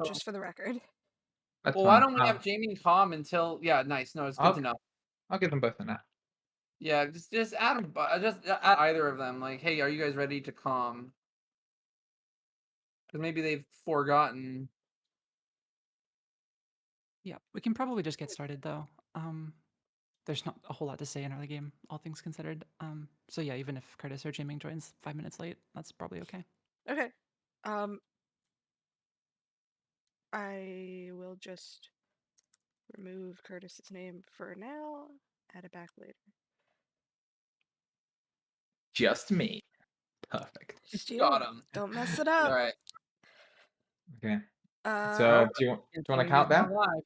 just for the record. That's Well, why fine. don't we have Jamie calm until yeah, nice. No, it's good to I'll know. I'll give them both a nap. Yeah, just add 'em just add either of them, like, "Hey, are you guys ready to calm?" Because maybe they've forgotten. Yeah, we can probably just get started though. There's not a whole lot to say in early game, all things considered. So yeah, even if Curtis or Jaming joins 5 minutes late, that's probably okay. Okay. Um, I will just remove Curtis's name for now. Add it back later. Just me. Perfect. Just Got you. him. Don't mess it up. Alright. Okay. Uh, So Oh, do you want to continuing count on them? live.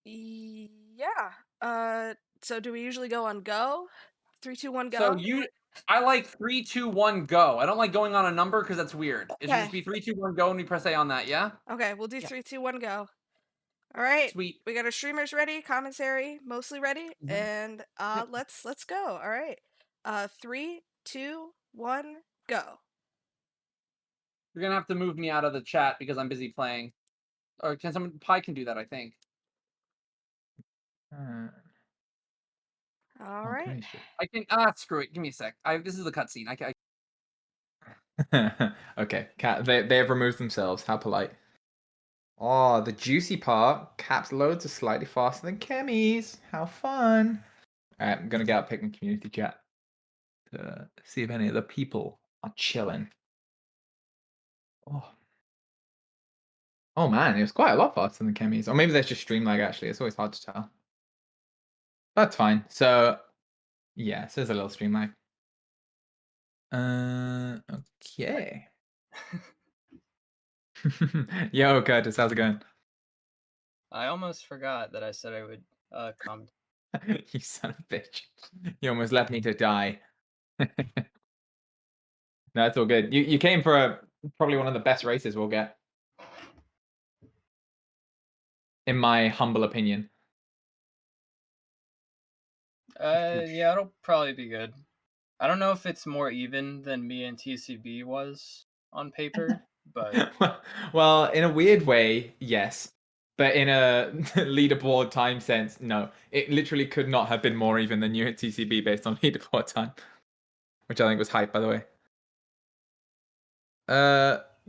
yeah. So do we usually go on go? 3, 2, 1, So go? I like 3, 2, 1, go. I don't like going on a number because that's weird. It should just Okay. be 3, 2, 1, go, and we press A on that, yeah? Okay, we'll do Yeah. 3, 2, 1, go. All right. Sweet. We got our streamers ready, commentary mostly ready, Mhm. and Yep. let's go. All right. 3, 2, 1, go. You're gonna have to move me out of the chat because I'm busy playing. Or can someone Pi can do that, I think. Uh, All oh, right. Kenny's just. I can screw it. Give me a sec. This is the cutscene. Okay, they have removed themselves. How polite. Oh, the juicy part. Caps loads are slightly faster than Chemi's. How fun. Alright, I'm gonna get out Pikmin community chat to see if any of the people are chilling. Oh. Oh man, it was quite a lot faster than Chemi's. Or maybe there's just stream lag actually. It's always hard to tell. That's fine. So yeah, so there's a little stream lag. Okay. Yo, Curtis, how's it going? I almost forgot that I said I would comment. You son of a bitch. You almost left me to die. No, it's all good. You came for probably one of the best races we'll get. In my humble opinion. Yeah, it'll probably be good. I don't know if it's more even than me and TCB was on paper, but Well, in a weird way, yes. But in a leaderboard time sense, no. It literally could not have been more even than you at TCB based on leaderboard time. Which I think was hype, by the way.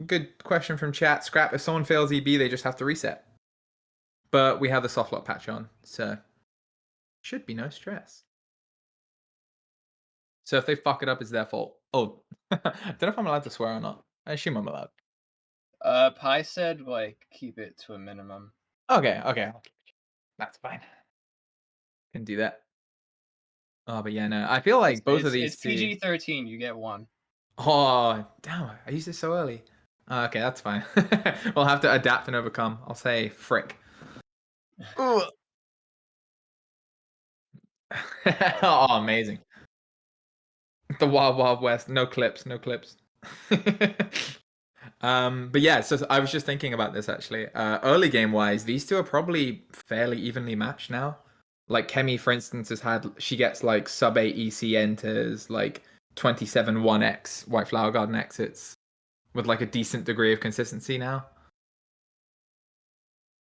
Good question from chat. Scrap, if someone fails EB, they just have to reset. But we have the softlock patch on, so should be no stress. So if they fuck it up, it's their fault. Oh, I don't know if I'm allowed to swear or not. I assume I'm allowed. Pi said like keep it to a minimum. Okay. That's fine. Can do that. Oh, but yeah, no. I feel like both of these It's two. PG-13. You get one. Oh, damn! I used it so early. Okay, that's fine. We'll have to adapt and overcome. I'll say frick. Ugh. Oh, amazing. The Wild Wild West. No clips. No clips. But yeah, so I was just thinking about this actually. Early game wise, these two are probably fairly evenly matched now. Like Chemi, for instance, she gets like sub 8 EC enters, like 27 1x White Flower Garden exits with like a decent degree of consistency now.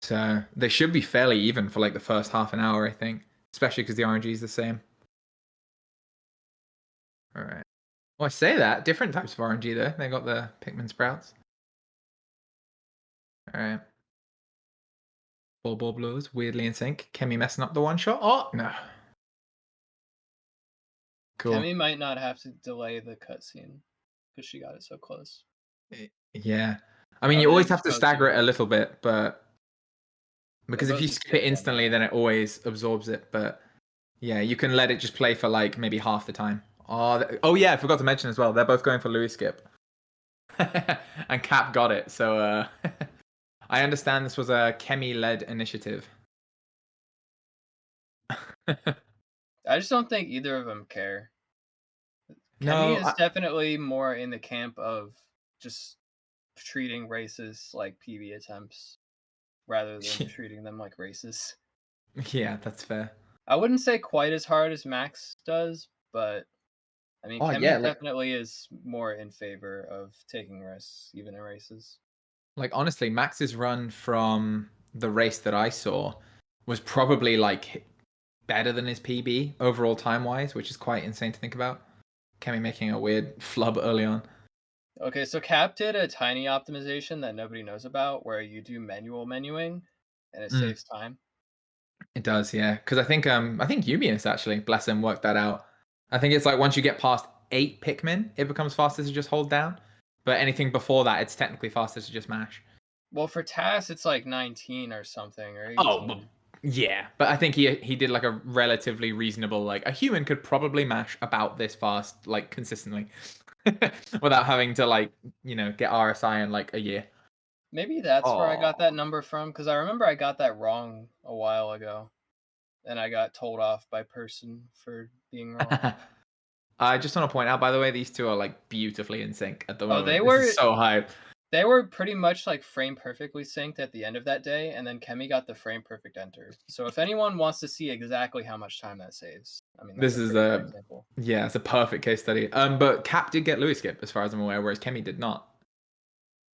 So they should be fairly even for like the first half an hour, I think, especially because the RNG is the same. All right. Well, I say that different types of RNG though. They got the Pikmin sprouts. All right. Ball blues weirdly in sync. Chemi messing up the one shot. Oh no. Cool. Chemi might not have to delay the cutscene because she got it so close. Yeah. I mean, you always have to stagger it a little bit, but because if you skip it instantly, then it always absorbs it. But yeah, you can let it just play for like maybe half the time. Oh yeah, I forgot to mention as well. They're both going for Louis skip, and Cap got it. So I understand this was a Chemi-led initiative. I just don't think either of them care. No, Chemi is definitely more in the camp of just treating races like PB attempts rather than treating them like races. Yeah, that's fair. I wouldn't say quite as hard as Max does, but I mean, Chemi yeah, like definitely is more in favor of taking risks, even in races. Like honestly, Max's run from the race that I saw was probably like better than his PB overall time wise, which is quite insane to think about. Chemi making a weird flub early on. Okay, so Cap did a tiny optimization that nobody knows about, where you do manual menuing, and it saves time. It does, yeah. Because I think Ubius actually, bless him, worked that out. I think it's like once you get past 8 Pikmin, it becomes faster to just hold down. But anything before that, it's technically faster to just mash. Well, for TAS, it's like 19 or something, or 18. Oh, yeah. But I think he did like a relatively reasonable, like a human could probably mash about this fast, like consistently, without having to like get RSI in like a year. Maybe that's where I got Oh. that number from, because I remember I got that wrong a while ago, and I got told off by person for being wrong. I just want to point out, by the way, these two are like beautifully in sync at the Oh, moment. they This were is so hype. they were pretty much like frame perfectly synced at the end of that day, and then Chemi got the frame perfect enter. So if anyone wants to see exactly how much time that saves, I mean, that's This is pretty good a example. yeah, it's a perfect case study. But Cap did get Louis skip, as far as I'm aware, whereas Chemi did not.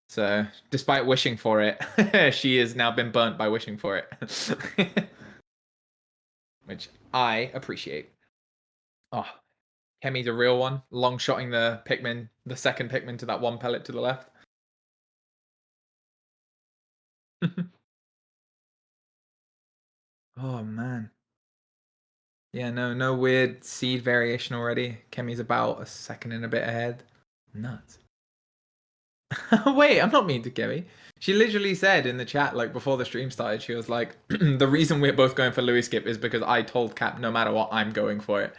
So, despite wishing for it, she has now been burnt by wishing for it, which I appreciate. Oh, Chemi's a real one, long shotting the Pikmin, the second Pikmin to that one pellet to the left. Oh man. Yeah, no weird seed variation already. Chemi's about a second and a bit ahead. Nuts. Wait, I'm not mean to Chemi. She literally said in the chat, like before the stream started, she was like, the reason we're both going for Louis skip is because I told Cap no matter what, I'm going for it.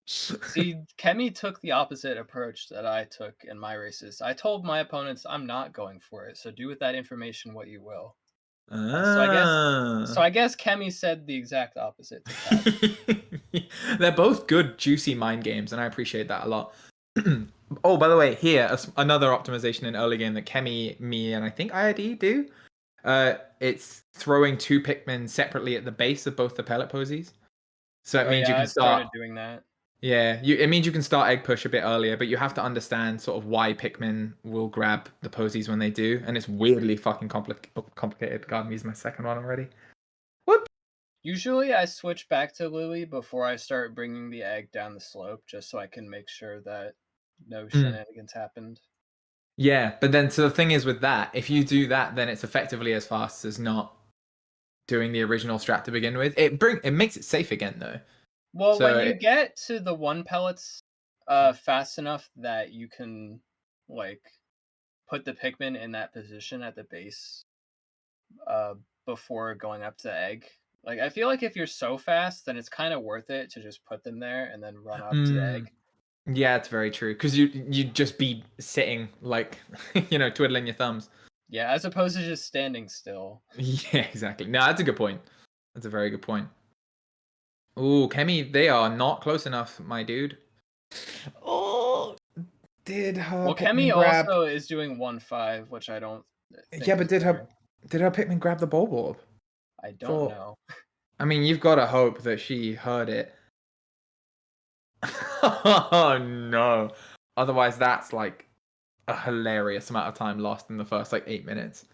See, Chemi took the opposite approach that I took in my races. I told my opponents I'm not going for it, so do with that information what you will. So I guess Chemi said the exact opposite to Cap. They're both good, juicy mind games, and I appreciate that a lot. Oh, by the way, here another optimization in early game that Chemi, me, and I think IID do. It's throwing 2 Pikmin separately at the base of both the pellet posies. So it means you can I've started doing that. Yeah, it means you can start egg push a bit earlier, but you have to understand sort of why Pikmin will grab the posies when they do, and it's weirdly fucking complicated. God, I'm using my second one already. Whoop. Usually I switch back to Louis before I start bringing the egg down the slope, just so I can make sure that no shenanigans happened. Yeah, but then so the thing is with that, if you do that, then it's effectively as fast as not doing the original strat to begin with. It makes it safe again though. Well, So when you get to the 1 pellets fast enough that you can like put the Pikmin in that position at the base before going up to egg. Like I feel like if you're so fast, then it's kind of worth it to just put them there and then run up to the egg. Yeah, it's very true because you'd just be sitting like twiddling your thumbs. Yeah, as opposed to just standing still. Yeah, exactly. No, that's a good point. That's a very good point. Ooh, Chemi, they are not close enough, my dude. Oh, did her Well, Pikmin Chemi grab? also is doing 1-5, which I don't think Yeah, but is did fair. her Pikmin grab the bulb? I don't know. I mean, you've got to hope that she heard it. Oh no! Otherwise, that's like a hilarious amount of time lost in the first like 8 minutes.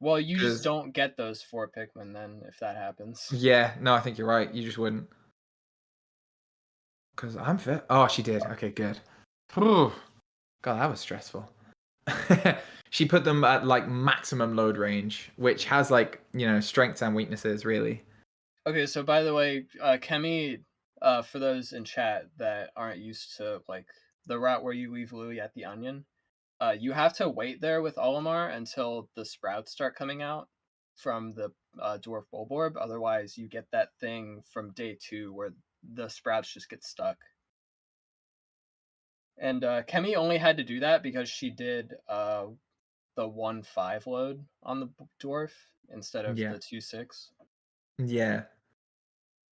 Well, you just don't get those 4 Pikmin then if that happens. Yeah, no, I think you're right. You just wouldn't. Because I'm fit. Oh, she did. Okay, good. Whew. God, that was stressful. She put them at like maximum load range, which has like, strengths and weaknesses, really. Okay, so by the way, Chemi, for those in chat that aren't used to like the route where you leave Louis at the onion, you have to wait there with Olimar until the sprouts start coming out from the dwarf bulborb. Otherwise, you get that thing from day 2 where the sprouts just get stuck. And Chemi only had to do that because she did the 1-5 load on the dwarf instead of the 2-6. Yeah.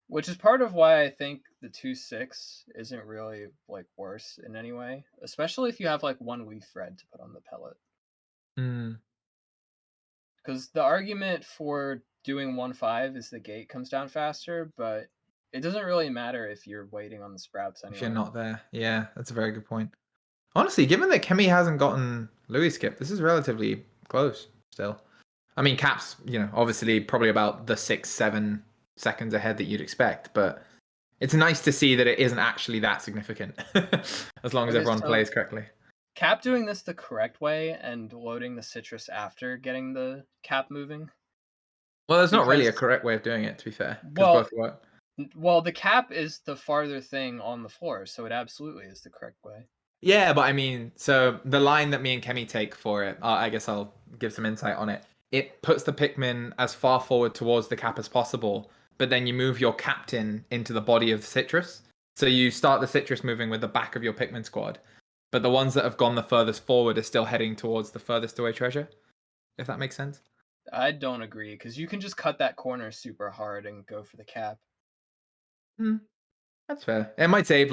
Which is part of why I think the 2-6 isn't really like worse in any way, especially if you have like 1 leaf red to put on the pellet. Because the argument for doing 1-5 is the gate comes down faster, but it doesn't really matter if you're waiting on the sprouts anyway. If you're not there. Yeah, that's a very good point. Honestly, given that Chemi hasn't gotten Louis skip, this is relatively close still. I mean, Cap's, obviously probably about the 6-7 seconds ahead that you'd expect, but it's nice to see that it isn't actually that significant as long as Okay, everyone so- plays correctly. Cap doing this the correct way and loading the citrus after getting the cap moving. Well, there's not really a Because- correct way of doing it, to be fair, because Well- both work. Well, the cap is the farther thing on the floor, so it absolutely is the correct way. Yeah, but I mean, so the line that me and Chemi take for it, I guess I'll give some insight on it. It puts the Pikmin as far forward towards the cap as possible, but then you move your captain into the body of the citrus. So you start the citrus moving with the back of your Pikmin squad, but the ones that have gone the furthest forward are still heading towards the furthest away treasure, if that makes sense. I don't agree, because you can just cut that corner super hard and go for the cap. That's fair. It might save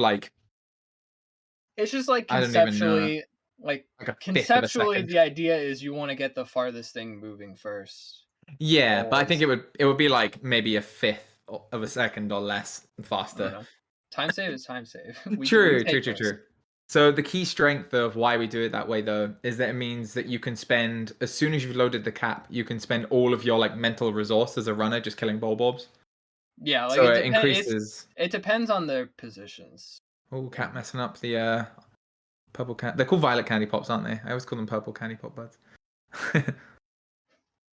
It's just like I don't even know. conceptually, like a fifth of a conceptually, second. the idea is you want to get the farthest thing moving first. Yeah, but I think Always. it would be like maybe a fifth of a second or less I don't faster. know. Time save is time save. We True. take risks. So the key strength of why we do it that way, though, is that it means that you can spend, as soon as you've loaded the cap, you can spend all of your mental resource as a runner just killing bulbs. Yeah, like So it, it increases. it depends on their positions. Oh, cat messing up the purple cat. They're called violet candy pops, aren't they? I always call them purple candy pop buds.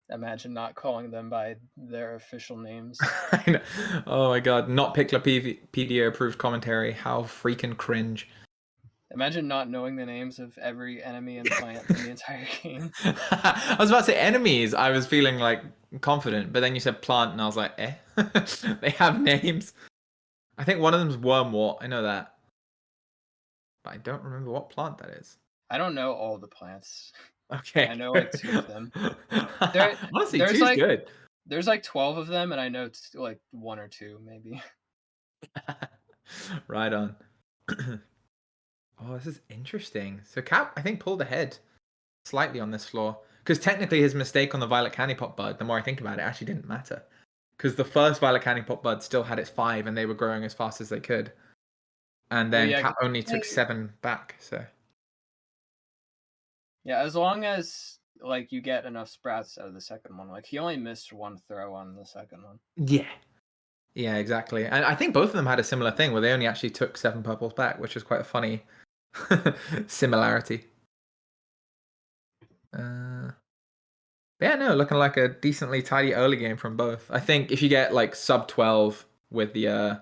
Imagine not calling them by their official names. I know. Oh my god, not Piclopedia approved commentary. How freaking cringe. Imagine not knowing the names of every enemy and plant in the entire game. I was about to say enemies. I was feeling confident, but then you said plant, and I was like, eh? They have names. I think one of them's wormwort. I know that, but I don't remember what plant that is. I don't know all the plants. Okay, I know 2 of them. Honestly, there's two's good. There's 12 of them, and I know 1 or 2 maybe. Right on. Oh, this is interesting. So Cap, I think, pulled ahead slightly on this floor. Because technically his mistake on the Violet Candy Pop Bud, the more I think about it, actually didn't matter. Because the first Violet Candy Pop Bud still had its 5 and they were growing as fast as they could. And then yeah, Cap only took 7 back, so. Yeah, as long as you get enough sprouts out of the second one. He only missed 1 throw on the second one. Yeah. Yeah, exactly. And I think both of them had a similar thing where they only actually took 7 purples back, which is quite a funny similarity. Yeah, no, looking like a decently tidy early game from both. I think if you get sub 12 with the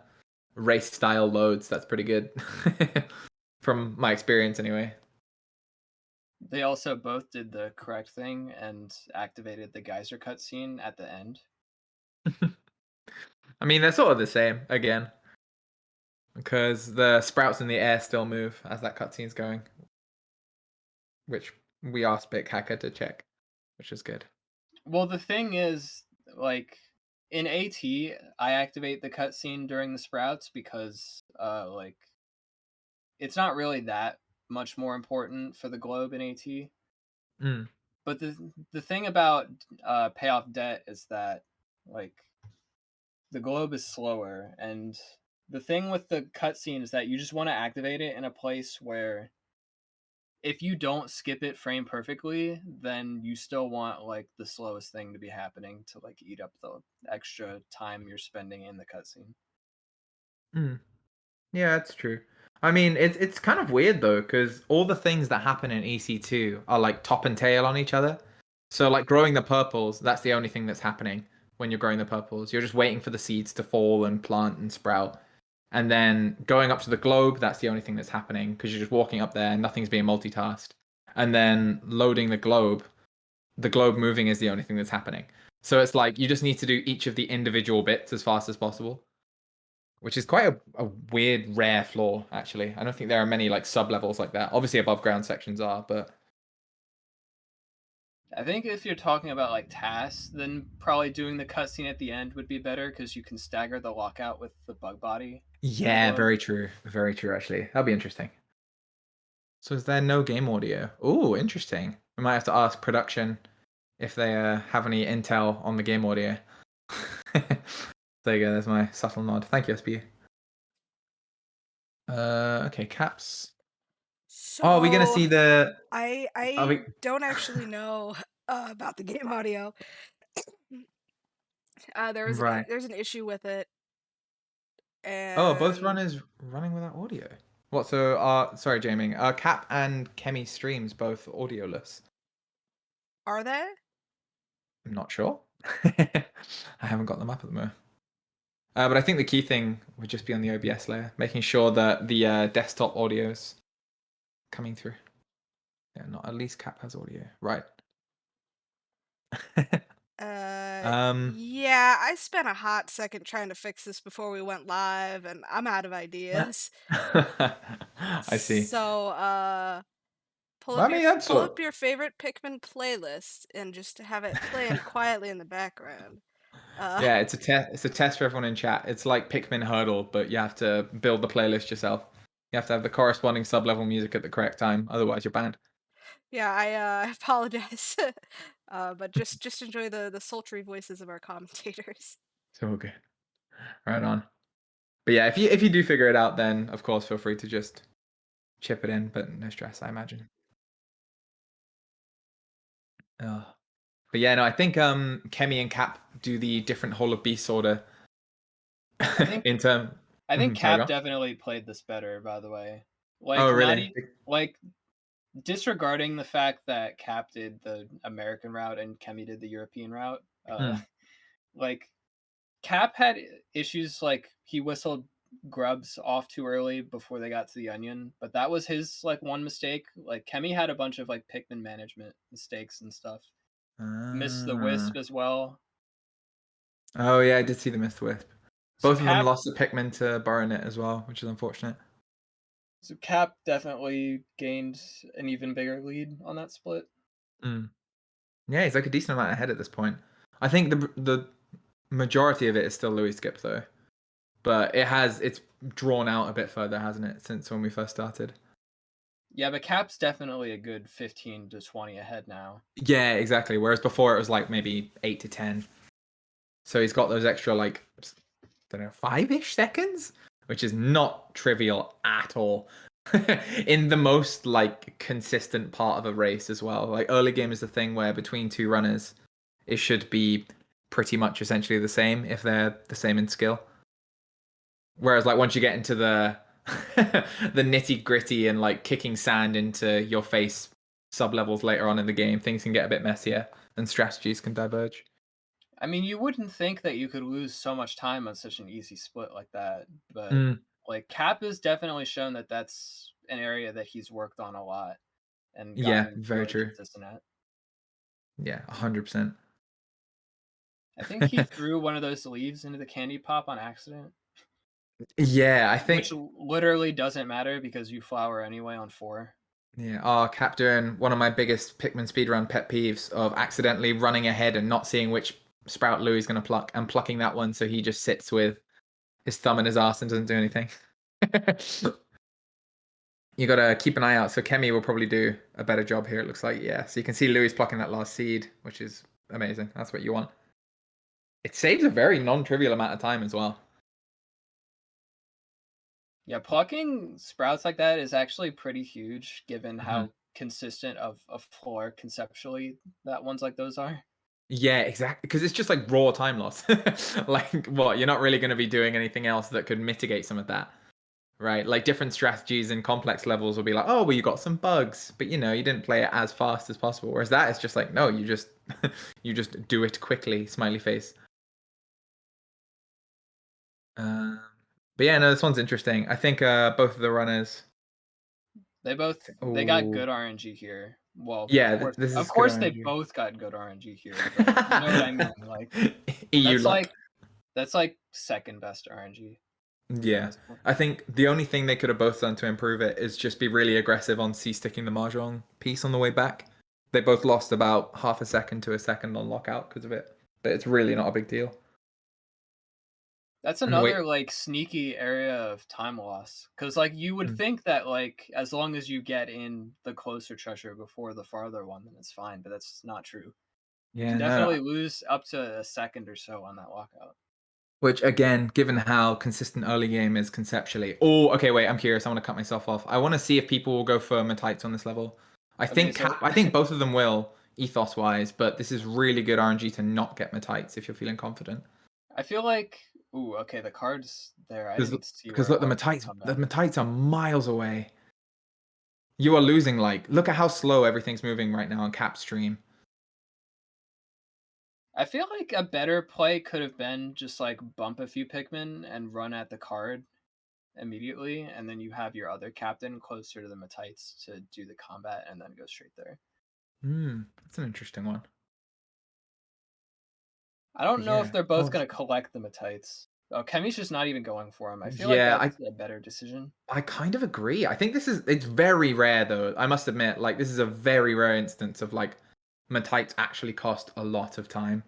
race style loads, that's pretty good. From my experience anyway. They also both did the correct thing and activated the geyser cutscene at the end. I mean, they're sort of the same again. Because the sprouts in the air still move as that cutscene's going. Which we asked Big Hacker to check, which is good. Well, the thing is, in AT, I activate the cutscene during the sprouts because, it's not really that much more important for the globe in AT. Mm. But the thing about Payoff Debt is that, the globe is slower, and the thing with the cutscene is that you just want to activate it in a place where if you don't skip it frame perfectly, then you still want the slowest thing to be happening to eat up the extra time you're spending in the cutscene. Yeah, that's true. I mean, it's kind of weird though, because all the things that happen in EC2 are top and tail on each other. So growing the purples, that's the only thing that's happening when you're growing the purples. You're just waiting for the seeds to fall and plant and sprout. And then going up to the globe, that's the only thing that's happening because you're just walking up there and nothing's being multitasked. And then loading the globe moving is the only thing that's happening. So it's you just need to do each of the individual bits as fast as possible, which is quite a weird, rare flaw, actually. I don't think there are many sub-levels like that. Obviously above ground sections are, but I think if you're talking about tasks, then probably doing the cutscene at the end would be better because you can stagger the lockout with the bug body. yeah, very true. Very true, actually. That'll be interesting. So is there no game audio? Oh, interesting. We might have to ask production if they have any intel on the game audio. There you go. There's my subtle nod. Thank you, SB. Okay, Caps So Oh, are we gonna see the? I Are we? don't actually know about the game audio. Right. There's an issue with it, Oh, both and runners running without audio. What? So, sorry, Jamie. Cap and Chemi streams both audioless. are they? I'm not sure. I haven't got them up at the moment. But I think the key thing would just be on the OBS layer, making sure that the desktop audio's coming through. Yeah, not at least Cap has audio, right? Um, Yeah, I spent a hot second trying to fix this before we went live, and I'm out of ideas. I see. So, Well, I mean, that's pull up what. your favorite Pikmin playlist and just have it playing quietly in the background. Yeah, it's a test. It's a test for everyone in chat. It's like Pikmin Hurdle, but you have to build the playlist yourself. You have to have the corresponding sub-level music at the correct time, otherwise you're banned. Yeah, I apologize. But just enjoy the sultry voices of our commentators. So all good. Right on. But yeah, if you do figure it out, then of course feel free to just chip it in, but no stress, I imagine. But yeah, no, I think Kemi and Cap do the different Hall of Beasts order I think in term. I think Sorry, go Cap on. definitely played this better, by the way. Oh, Like not really? e- like disregarding the fact that Cap did the American route and Kemi did the European route. Hmm. Like Cap had issues like he whistled grubs off too early before they got to the onion, but that was his like one mistake. Like Kemi had a bunch of like Pikmin management mistakes and stuff. Missed the Ah. wisp as well. Oh yeah, I did see the Mist Wisp. So Both of them Cap lost the Pikmin to Baronet as well, which is unfortunate. so Cap definitely gained an even bigger lead on that split. Mm. Yeah, he's like a decent amount ahead at this point. I think the majority of it is still Louis Skip though, but it's drawn out a bit further, hasn't it, since when we first started? Yeah, but Cap's definitely a good 15 to 20 ahead now. Yeah, exactly. Whereas before it was like maybe 8 to 10. So he's got those extra like I don't know 5-ish seconds, which is not trivial at all. In the most like consistent part of a race as well. Like early game is the thing where between two runners, it should be pretty much essentially the same if they're the same in skill. Whereas like once you get into the the nitty gritty and like kicking sand into your face sub levels later on in the game, things can get a bit messier and strategies can diverge. I mean, you wouldn't think that you could lose so much time on such an easy split like that, but Mm, like Cap has definitely shown that that's an area that he's worked on a lot and yeah, gotten very really true. consistent at. Yeah, 100%. I think he threw one of those leaves into the candy pop on accident, Yeah, I which think. literally doesn't matter because you flower anyway on 4. Yeah, Cap doing one of my biggest Pikmin speedrun pet peeves of accidentally running ahead and not seeing which sprout Louis is going to pluck and plucking that one, so he just sits with his thumb in his ass and doesn't do anything. You gotta keep an eye out. So Kemi will probably do a better job here. It looks like, yeah. So you can see Louis plucking that last seed, which is amazing. That's what you want. It saves a very non-trivial amount of time as well. Yeah, plucking sprouts like that is actually pretty huge given Mhm. how consistent of a floor conceptually that ones like those are. Yeah, exactly. Because it's just like raw time loss. Like, what? You're not really going to be doing anything else that could mitigate some of that, right? Like different strategies and complex levels will be like, oh, well, you got some bugs, but you didn't play it as fast as possible. Whereas that is just like, no, you just you just do it quickly. Smiley face. Um, but yeah, no, this one's interesting. I think both of the runners. They got Oh, good RNG here. Well, yeah, this of is good course they RNG. both got good RNG here, but you know what I mean. Like EU that's luck. like that's like second best RNG at Yeah. this point. I think the only thing they could have both done to improve it is just be really aggressive on C-sticking the Mahjong piece on the way back. They both lost about half a second to a second on lockout because of it, but it's really not a big deal. That's And the way, another like sneaky area of time loss because like you would Mm. think that like as long as you get in the closer treasure before the farther one, then it's fine, but that's not true. You yeah, can no, definitely lose up to a second or so on that lockout. Which again, given how consistent early game is conceptually. Oh, okay, wait, I'm curious. I want to cut myself off. I want to see if people will go for Metites on this level. I Okay, think so I think both of them will, ethos wise, but this is really good RNG to not get Metites if you're feeling confident. I feel like okay, the card's there. I didn't see Because where look, it was. the Metites are miles away. You are losing, like, look at how slow everything's moving right now on Cap stream. I feel like a better play could have been just like bump a few Pikmin and run at the card immediately, and then you have your other captain closer to the Metites to do the combat and then go straight there. That's an interesting one. I don't know if Yeah. they're both Oh, going to collect the Metites. Oh, Chemi's just not even going for him. I feel yeah, like that's a better decision. I kind of agree. I think it's very rare though. I must admit, like this is a very rare instance of like Metites actually cost a lot of time.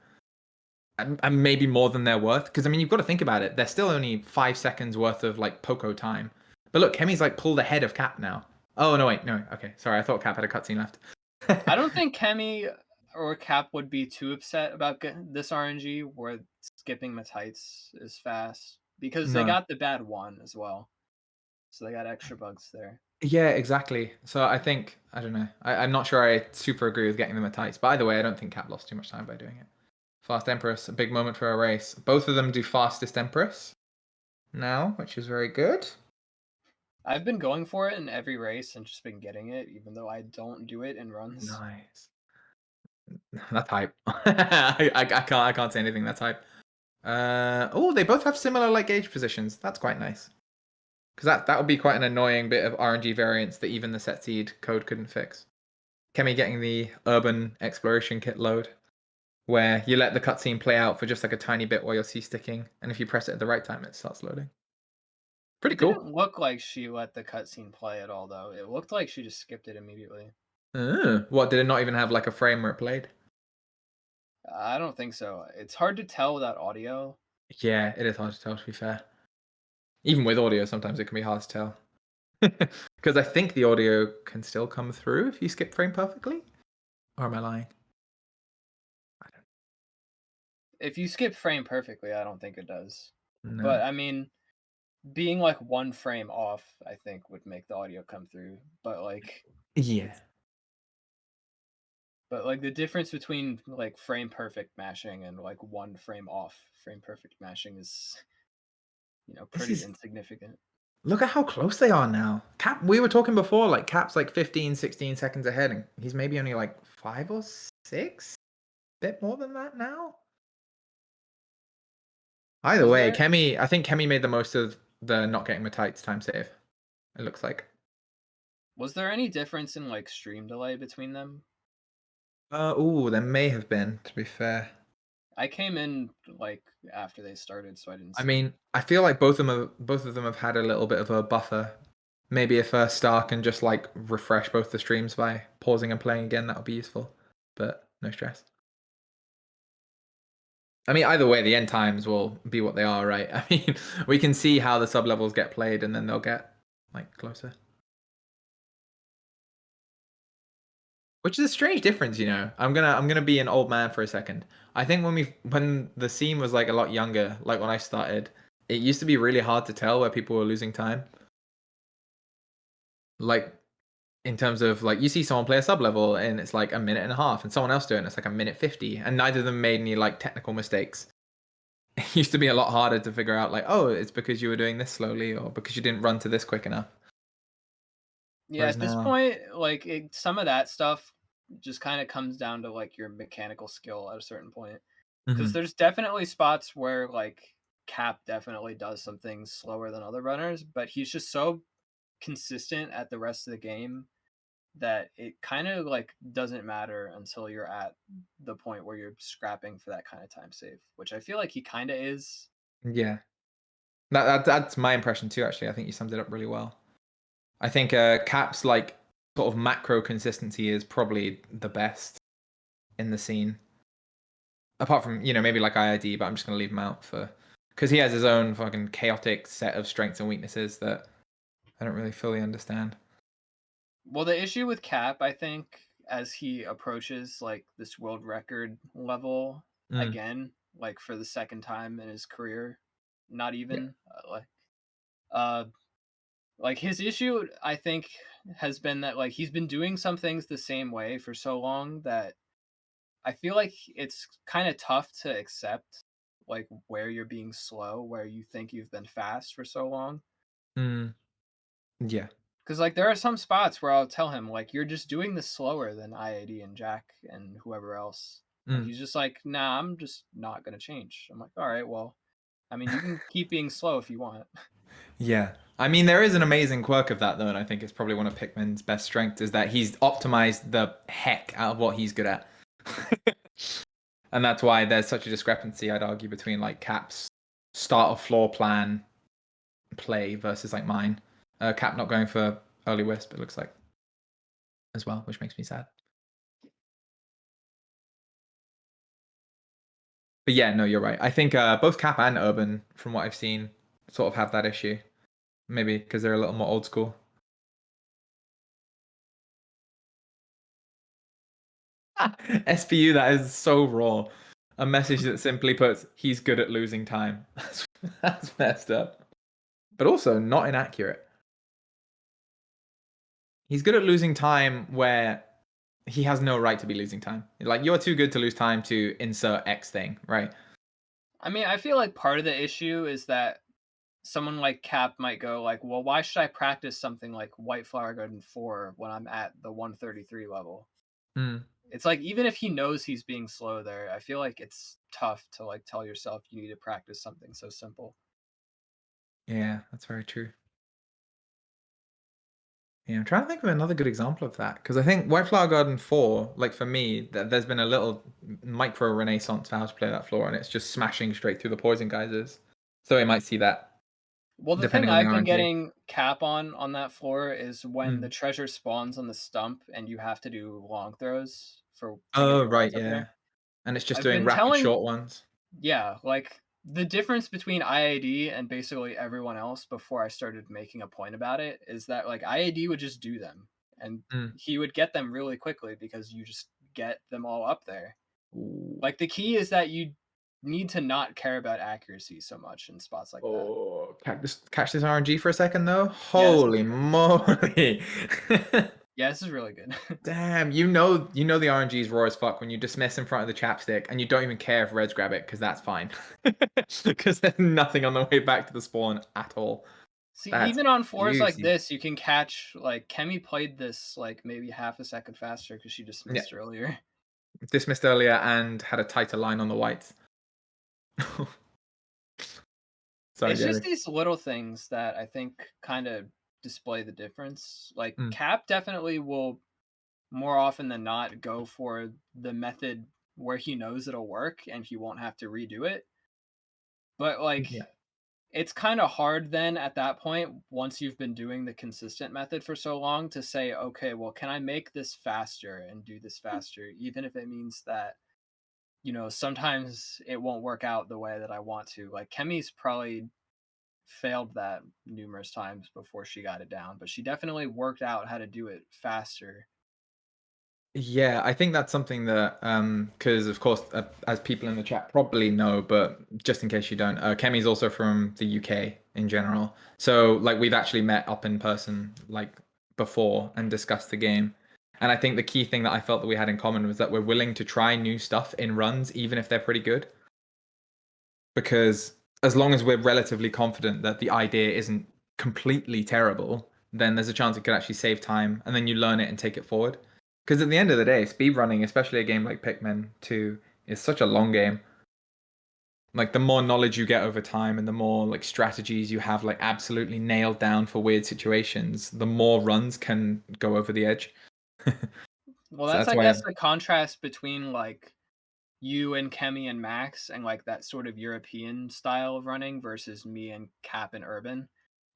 And maybe more than they're worth. Because I mean you've got to think about it. They're still only 5 seconds worth of like Poco time. But look, Kemi's like pulled ahead of Cap now. Oh no, wait, no, okay. Sorry, I thought Cap had a cutscene left. I don't think Chemi or Cap would be too upset about this RNG where skipping Metites is fast because they No. got the bad one as well. So they got extra bugs there. Yeah, exactly. So I think I don't know. I'm not sure I super agree with getting them at tights. But either way, I don't think Cap lost too much time by doing it. Fast Empress, a big moment for a race. Both of them do fastest Empress now, which is very good. I've been going for it in every race and just been getting it, even though I don't do it in runs. Nice. That's hype. I can't say anything. That's hype. Oh, they both have similar like gauge positions. That's quite nice. Because that would be quite an annoying bit of RNG variance that even the set seed code couldn't fix. Chemi getting the urban exploration kit load, where you let the cutscene play out for just like a tiny bit while you're C-sticking, and if you press it at the right time, it starts loading. Pretty It cool. didn't look like she let the cutscene play at all, though. It looked like she just skipped it immediately. What, did it not even have like a frame where it played? I don't think so. It's hard to tell without audio. Yeah, it is hard to tell, to be fair. Even with audio, sometimes it can be hard to tell. Because I think the audio can still come through if you skip frame perfectly. Or am I lying? If you skip frame perfectly, I don't think it does. No. But I mean, being like one frame off, I think would make the audio come through. But like, Yeah. but like the difference between like frame perfect mashing and like one frame off frame perfect mashing is, pretty insignificant. Look at how close they are now. Cap, we were talking before, like Cap's like 15, 16 seconds ahead, and he's maybe only like 5 or 6? Bit more than that now? Either way, I think Chemi made the most of the not getting Metites time save. It looks like. Was there any difference in like stream delay between them? There may have been, to be fair. I came in like after they started, so I didn't see. I mean, I feel like both of them have had a little bit of a buffer. Maybe if Star can just like refresh both the streams by pausing and playing again, that would be useful. But no stress. I mean, either way, the end times will be what they are, right? I mean, we can see how the sub levels get played, and then they'll get like closer. Which is a strange difference, you know. I'm gonna be an old man for a second. I think when the scene was like a lot younger, like when I started, it used to be really hard to tell where people were losing time. Like in terms of like you see someone play a sub level and it's like a minute and a half, and someone else doing it's like a minute 50, and neither of them made any like technical mistakes. It used to be a lot harder to figure out like, oh, it's because you were doing this slowly or because you didn't run to this quick enough. Yeah, Whereas at this now, point, like some of that stuff just kind of comes down to like your mechanical skill at a certain point. Because there's definitely spots where like Cap definitely does some things slower than other runners, but he's just so consistent at the rest of the game that it kind of like doesn't matter until you're at the point where you're scrapping for that kind of time save, which I feel like he kind of is. yeah, that's my impression too. Actually, I think you summed it up really well. I think Cap's like sort of macro consistency is probably the best in the scene. Apart from, maybe like IID, but I'm just gonna leave him out because he has his own fucking chaotic set of strengths and weaknesses that I don't really fully understand. Well, the issue with Cap, I think, as he approaches like this world record level again, like for the second time in his career, not even like his issue, I think, has been that like he's been doing some things the same way for so long that I feel like it's kind of tough to accept like where you're being slow, where you think you've been fast for so long. Mm. Yeah. Because like there are some spots where I'll tell him like you're just doing this slower than IAD and Jack and whoever else, and Mm. he's just like, nah, I'm just not gonna change. I'm like, all right, well, I mean, you can keep being slow if you want. Yeah. I mean, there is an amazing quirk of that, though, and I think it's probably one of Pikmin's best strengths is that he's optimized the heck out of what he's good at. And that's why there's such a discrepancy, I'd argue, between like Cap's start of floor plan play versus like mine. Cap not going for early wisp, it looks like, as well, which makes me sad. But yeah, no, you're right. I think both Cap and Urban, from what I've seen, sort of have that issue. Maybe because they're a little more old school. SPU, that is so raw. A message that simply puts, he's good at losing time. That's messed up. But also not inaccurate. He's good at losing time where he has no right to be losing time. Like, you're too good to lose time to insert X thing, right? I mean, I feel like part of the issue is that someone like Cap might go like, well, why should I practice something like White Flower Garden 4 when I'm at the 133 level? Mm. It's like even if he knows he's being slow there, I feel like it's tough to like tell yourself you need to practice something so simple. Yeah, that's very true. Yeah, I'm trying to think of another good example of that because I think White Flower Garden 4, like for me, there's been a little micro renaissance to how to play that floor, and it's just smashing straight through the poison geysers. So we might see that Well, the thing depending on the I've been RNG. getting Cap on that floor is when the Mm. treasure spawns on the stump and you have to do long throws to get Oh, the right, rods up yeah. there. And it's just I've doing been rapid telling, short ones. yeah, like the difference between IAD and basically everyone else before I started making a point about it is that like IAD would just do them and Mm. he would get them really quickly because you just get them all up there. Ooh. Like the key is that you need to not care about accuracy so much in spots like that. Oh, catch this RNG for a second though. Yeah, this is Holy good. moly! Yeah, this is really good. Damn, you know the RNG is raw as fuck when you dismiss in front of the chapstick and you don't even care if reds grab it because that's fine. Because there's nothing on the way back to the spawn at all. See, That's even on floors like juicy. this, you can catch like Chemi played this like maybe half a second faster because she Yeah, dismissed earlier. dismissed earlier and had a tighter line on the whites. Sorry, It's just Jamie. these little things that I think kind of display the difference. Like Mm. Cap definitely will more often than not go for the method where he knows it'll work and he won't have to redo it. But like Yeah. it's kind of hard then at that point once you've been doing the consistent method for so long to say, okay, well, can I make this faster and do this faster even if it means that sometimes it won't work out the way that I want to. Like Kemi's probably failed that numerous times before she got it down, but she definitely worked out how to do it faster. Yeah, I think that's something that, because of course, as people in the chat probably know, but just in case you don't, Kemi's also from the UK in general. So, like, we've actually met up in person, like, before and discussed the game. And I think the key thing that I felt that we had in common was that we're willing to try new stuff in runs, even if they're pretty good. Because as long as we're relatively confident that the idea isn't completely terrible, then there's a chance it could actually save time, and then you learn it and take it forward. Because at the end of the day, speedrunning, especially a game like Pikmin 2, is such a long game. Like the more knowledge you get over time and the more like strategies you have like absolutely nailed down for weird situations, the more runs can go over the edge. Well, So that's that's I why guess the contrast between like you and Kemi and Max and like that sort of European style of running versus me and Cap and Urban.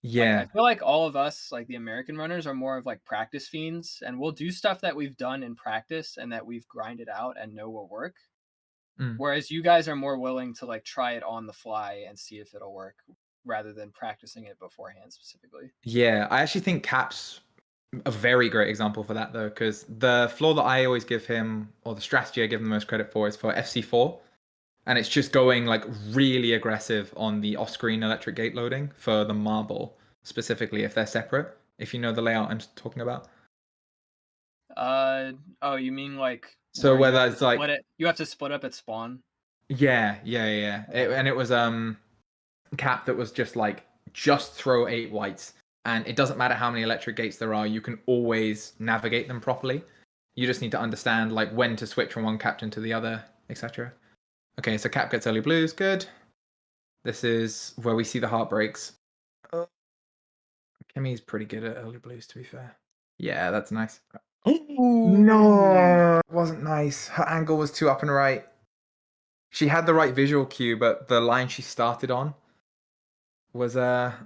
Like I yeah. feel like all of us, like the American runners, are more of like practice fiends, and we'll do stuff that we've done in practice and that we've grinded out and know will work. Mm. Whereas you guys are more willing to like try it on the fly and see if it'll work rather than practicing it beforehand specifically. Yeah, I actually think Cap's a very great example for that though, because the flaw that I always give him, or the strategy I give him the most credit for, is for FC4. and it's just going like really aggressive on the off-screen electric gate loading for the marble, specifically if they're separate. If you know the layout I'm talking about. Oh, you mean like So where you whether have to it's like split it? You have to split up at spawn. yeah. And it was cap that was just throw 8 whites, and it doesn't matter how many electric gates there are, you can always navigate them properly. You just need to understand like when to switch from one captain to the other, etc. Okay, so cap gets early blues, good. This is where we see the heartbreaks. Chemi's pretty good at early blues, to be fair. Yeah, that's nice. No, it wasn't nice. Her angle was too up and right. She had the right visual cue, but the line she started on was yeah,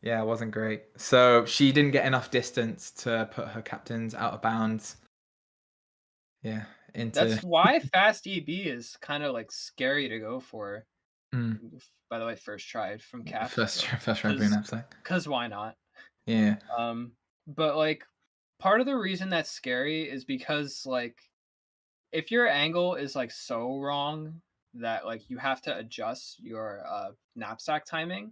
it wasn't great. So she didn't get enough distance to put her captains out of bounds. Yeah, into That's why fast EB is kind of like scary to go for. Mm. By the way, first try from Cap. first try boon upside. Cause why not? Yeah. But like part of the reason that's scary is because like if your angle is like so wrong that like you have to adjust your knapsack timing,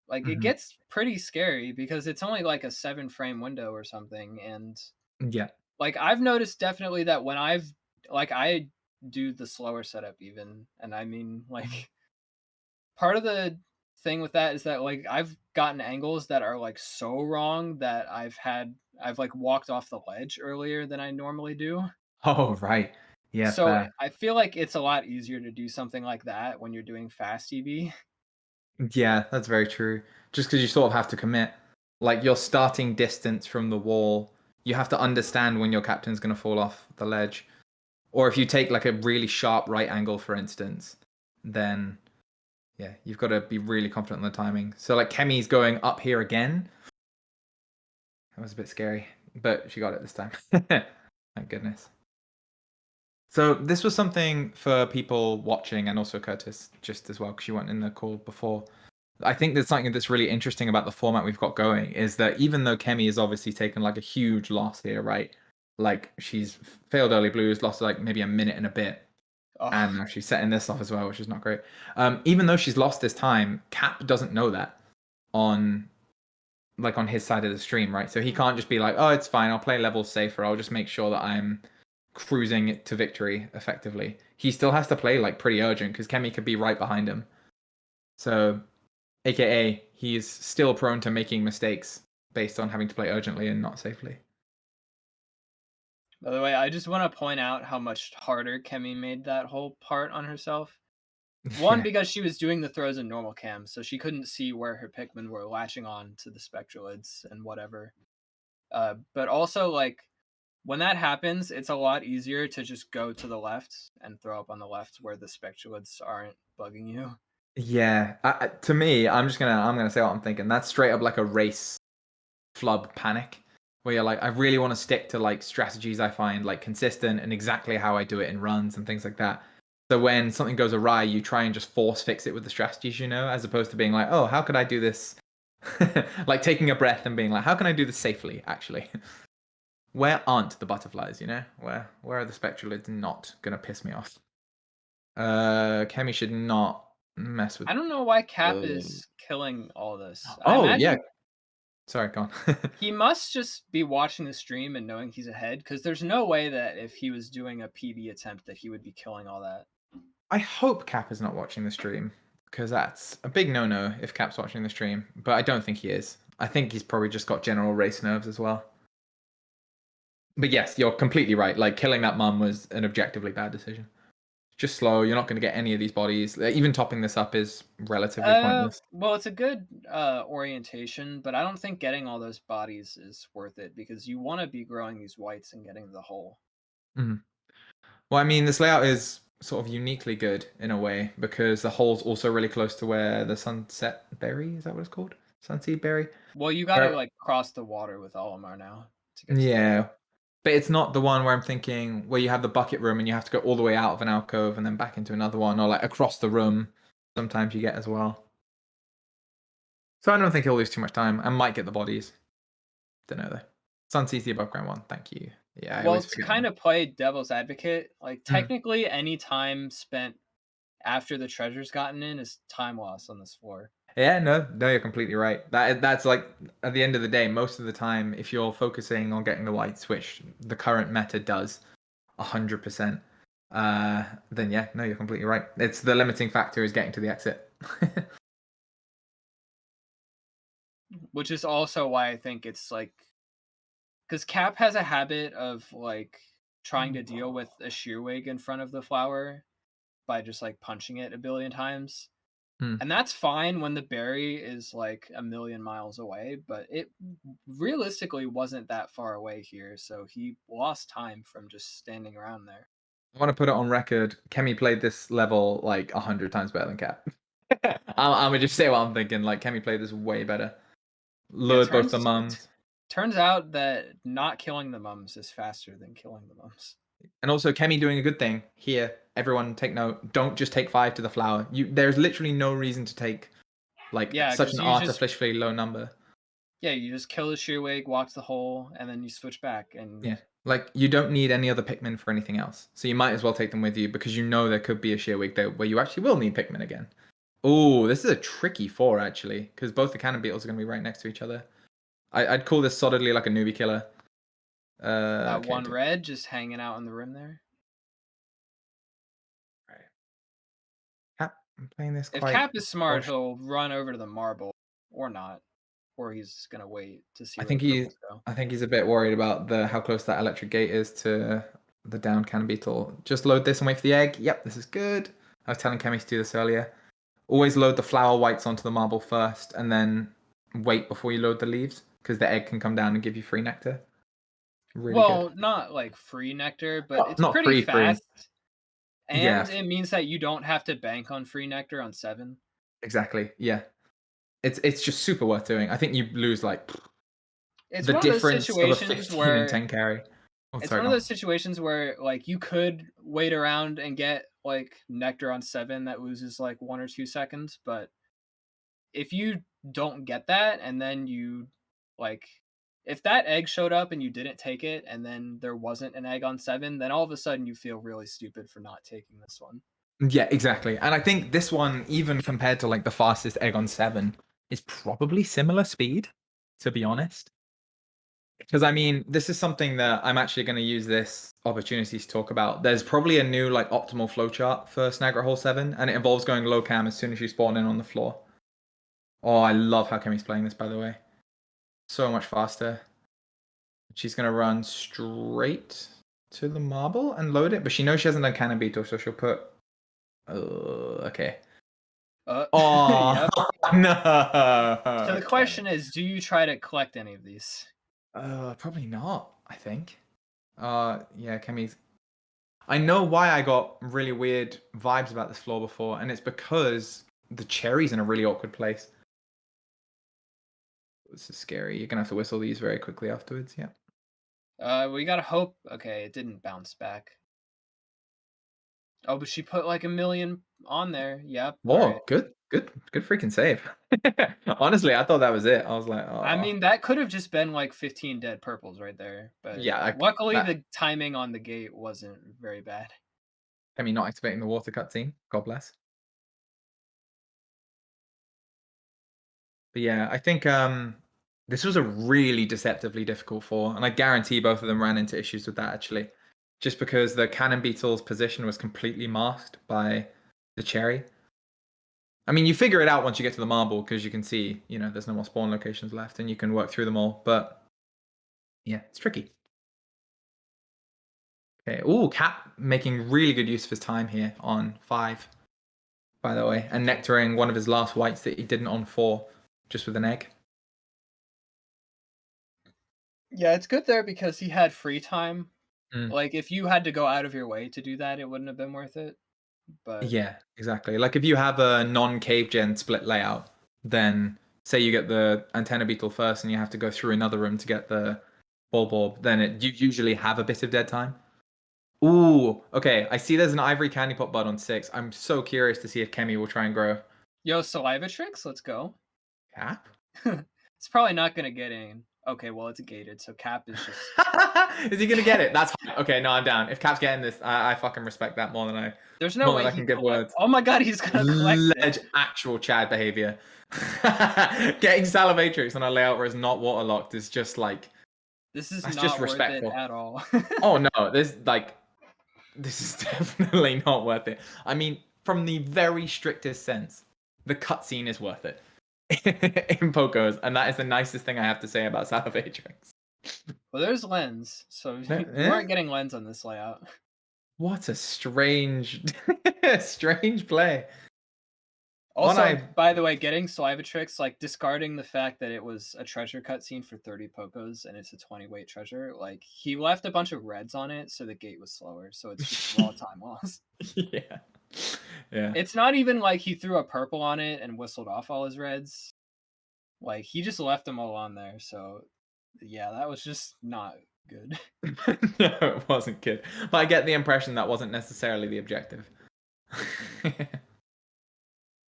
like it Mhm. gets pretty scary because it's only like a 7-frame window or something. And Yeah. like I've noticed definitely that when I do the slower setup even, and I mean like part of the thing with that is that like I've gotten angles that are like so wrong that I've like walked off the ledge earlier than I normally do. Oh, right. Yeah, So fair. I feel like it's a lot easier to do something like that when you're doing fast EV. Yeah, that's very true. Just because you sort of have to commit. Like your starting distance from the wall, you have to understand when your captain's going to fall off the ledge. Or if you take like a really sharp right angle, for instance, then yeah, you've got to be really confident in the timing. So like Chemi's going up here again. That was a bit scary, but she got it this time. Thank goodness. So this was something for people watching and also Curtis just as well, because you weren't in the call before. I think there's something that's really interesting about the format we've got going is that even though Chemi has obviously taken like a huge loss here, right? Like she's failed early blues, lost like maybe a minute and a bit, and now she's setting this off as well, which is not great. Even though she's lost this time, Cap doesn't know that on on his side of the stream, right? So he can't just be like, oh, it's fine, I'll play levels safer, I'll just make sure that I'm cruising to victory effectively. He still has to play like pretty urgent because Chemi could be right behind him. So, AKA, he's still prone to making mistakes based on having to play urgently and not safely. By the way, I just want to point out how much harder Chemi made that whole part on herself. One, Yeah. because she was doing the throws in normal cam, so she couldn't see where her Pikmin were latching on to the spectralids and whatever. But also, like, when that happens, it's a lot easier to just go to the left and throw up on the left where the spectralids aren't bugging you. Yeah, to me, I'm gonna say what I'm thinking. That's straight up like a race flub panic, where you're like, I really want to stick to like strategies I find like consistent and exactly how I do it in runs and things like that. So when something goes awry, you try and just force fix it with the strategies you know, as opposed to being like, oh, how could I do this? Like taking a breath and being like, how can I do this safely? Actually, where aren't the butterflies? You know, where are the spectralids not gonna piss me off? Chemi should not mess with. I don't know why Cap is killing all this. I Oh imagine yeah. Sorry, go on. he must just be watching the stream and knowing he's ahead, because there's no way that if he was doing a PB attempt that he would be killing all that. I hope Cap is not watching the stream, because that's a big no-no if Cap's watching the stream. But I don't think he is. I think he's probably just got general race nerves as well. But yes, you're completely right. Like killing that mum was an objectively bad decision. Just slow. You're not going to get any of these bodies. Even topping this up is relatively pointless. Well, it's a good orientation, but I don't think getting all those bodies is worth it because you want to be growing these whites and getting the hole. Mhm. Well, I mean, this layout is sort of uniquely good in a way because the hole's also really close to where the sunset berry, is that what it's called? Sunseed berry? Well, you got to like cross the water with Olimar now to get to Yeah. But it's not the one where I'm thinking where you have the bucket room and you have to go all the way out of an alcove and then back into another one, or like across the room. Sometimes you get as well. So I don't think he'll lose too much time. I might get the bodies. Don't know though. Sunsee's the above ground one. Thank you. Yeah, I well, always to forget. kind of play devil's advocate, like Mm. technically any time spent after the treasure's gotten in is time loss on this floor. Yeah, no, you're completely right. That's like at the end of the day, most of the time, if you're focusing on getting the whites, which the current meta does 100%, then yeah, no, you're completely right. It's the limiting factor is getting to the exit. Which is also why I think it's like, because Cap has a habit of like trying to deal with a Shearwig in front of the flower by just like punching it a billion times. And that's fine when the berry is like a million miles away, but it realistically wasn't that far away here, so he lost time from just standing around there. I want to put it on record. Chemi played this level like 100 times better than Cap. I'm gonna just say what I'm thinking. Like Chemi played this way better. Lured both the mums. Turns out that not killing the mums is faster than killing the mums. And also Chemi doing a good thing here. Everyone take note. Don't just take 5 to the flower. There's literally no reason to take like such an artificially low number. Yeah, you just kill the Shearwig, walk to the hole, and then you switch back. And yeah, like you don't need any other Pikmin for anything else. So you might as well take them with you because you know there could be a Shearwig there where you actually will need Pikmin again. Oh, this is a tricky 4 actually because both the cannon beetles are going to be right next to each other. I'd call this solidly like a newbie killer. That one red just hanging out on the rim there. Right. Cap, I'm playing this If quite. Cap is smart, he'll run over to the marble, or not, or he's gonna wait to see. I think he's a bit worried about how close that electric gate is to the down cannon beetle. Just load this and wait for the egg. Yep, this is good. I was telling Chemi to do this earlier. Always load the flower whites onto the marble first, and then wait before you load the leaves, because the egg can come down and give you free nectar. Really good. Not like free nectar, but it's not pretty free. fast. And yeah. it means that you don't have to bank on free nectar on 7. Exactly. Yeah. It's just super worth doing. I think you lose like it's the one of those difference of a situations 15 where and 10 carry. it's one of those situations where like you could wait around and get like nectar on 7 that loses like 1 or 2 seconds, but if you don't get that and then you like, if that egg showed up and you didn't take it and then there wasn't an egg on 7, then all of a sudden you feel really stupid for not taking this one. Yeah, exactly. And I think this one, even compared to like the fastest egg on 7, is probably similar speed, to be honest. Because I mean, this is something that I'm actually going to use this opportunity to talk about. There's probably a new like optimal flowchart for Snagger Hole 7, and it involves going low cam as soon as you spawn in on the floor. Oh, I love how Kemi's playing this, by the way. So much faster. She's going to run straight to the marble and load it, but she knows she hasn't done cannon beetle, so she'll put... okay. Oh, yep. No. So the question is, do you try to collect any of these? Probably not, I think. Yeah, Kemi's... I know why I got really weird vibes about this floor before, and it's because the cherry's in a really awkward place. This is scary. You're gonna have to whistle these very quickly afterwards, yeah. We gotta hope. Okay, it didn't bounce back. Oh, but she put like 1 million on there. Yep. Whoa, good freaking save. Honestly, I thought that was it. I was like, oh. I mean, that could have just been like 15 dead purples right there. But yeah, luckily the timing on the gate wasn't very bad. I mean, not activating the water cutscene. God bless. But yeah, I think this was a really deceptively difficult 4, and I guarantee both of them ran into issues with that actually, just because the cannon beetle's position was completely masked by the cherry. I mean, you figure it out once you get to the marble because you can see, there's no more spawn locations left, and you can work through them all. But yeah, it's tricky. Okay. Ooh, Cap making really good use of his time here on 5, by the way, and nectaring one of his last whites that he didn't on 4, just with an egg. Yeah, it's good there because he had free time. Mm. Like, if you had to go out of your way to do that, it wouldn't have been worth it. But yeah, exactly. Like if you have a non-cave gen split layout, then say you get the antenna beetle first and you have to go through another room to get the bulb, then you usually have a bit of dead time. Ooh, okay. I see there's an ivory candy pot bud on 6. I'm so curious to see if Chemi will try and grow. Yo, saliva tricks, let's go. Cap? It's probably not gonna get in. Okay, well it's gated, so Cap is just Is he gonna get it? That's okay. No, I'm down. If Cap's getting this, I fucking respect that more than There's no way I he can give words. Oh my god, he's gonna collect Ledge it. actual Chad behavior. Getting Salivatrix on a layout where it's not waterlocked is just like This is that's not just worth respectful. it at all. Oh no, this is definitely not worth it. I mean, from the very strictest sense, the cutscene is worth it in Pokos, and that is the nicest thing I have to say about Salivatrix. Well, there's lens, so you Eh? aren't getting lens on this layout. What a strange, strange play. Also, by the way, getting Salivatrix, like discarding the fact that it was a treasure cutscene for 30 Pokos and it's a 20 weight treasure, like he left a bunch of reds on it, so the gate was slower. So it's just raw time loss. Yeah. Yeah. It's not even like he threw a purple on it and whistled off all his reds. Like he just left them all on there. So yeah, that was just not good. No, it wasn't good. But I get the impression that wasn't necessarily the objective.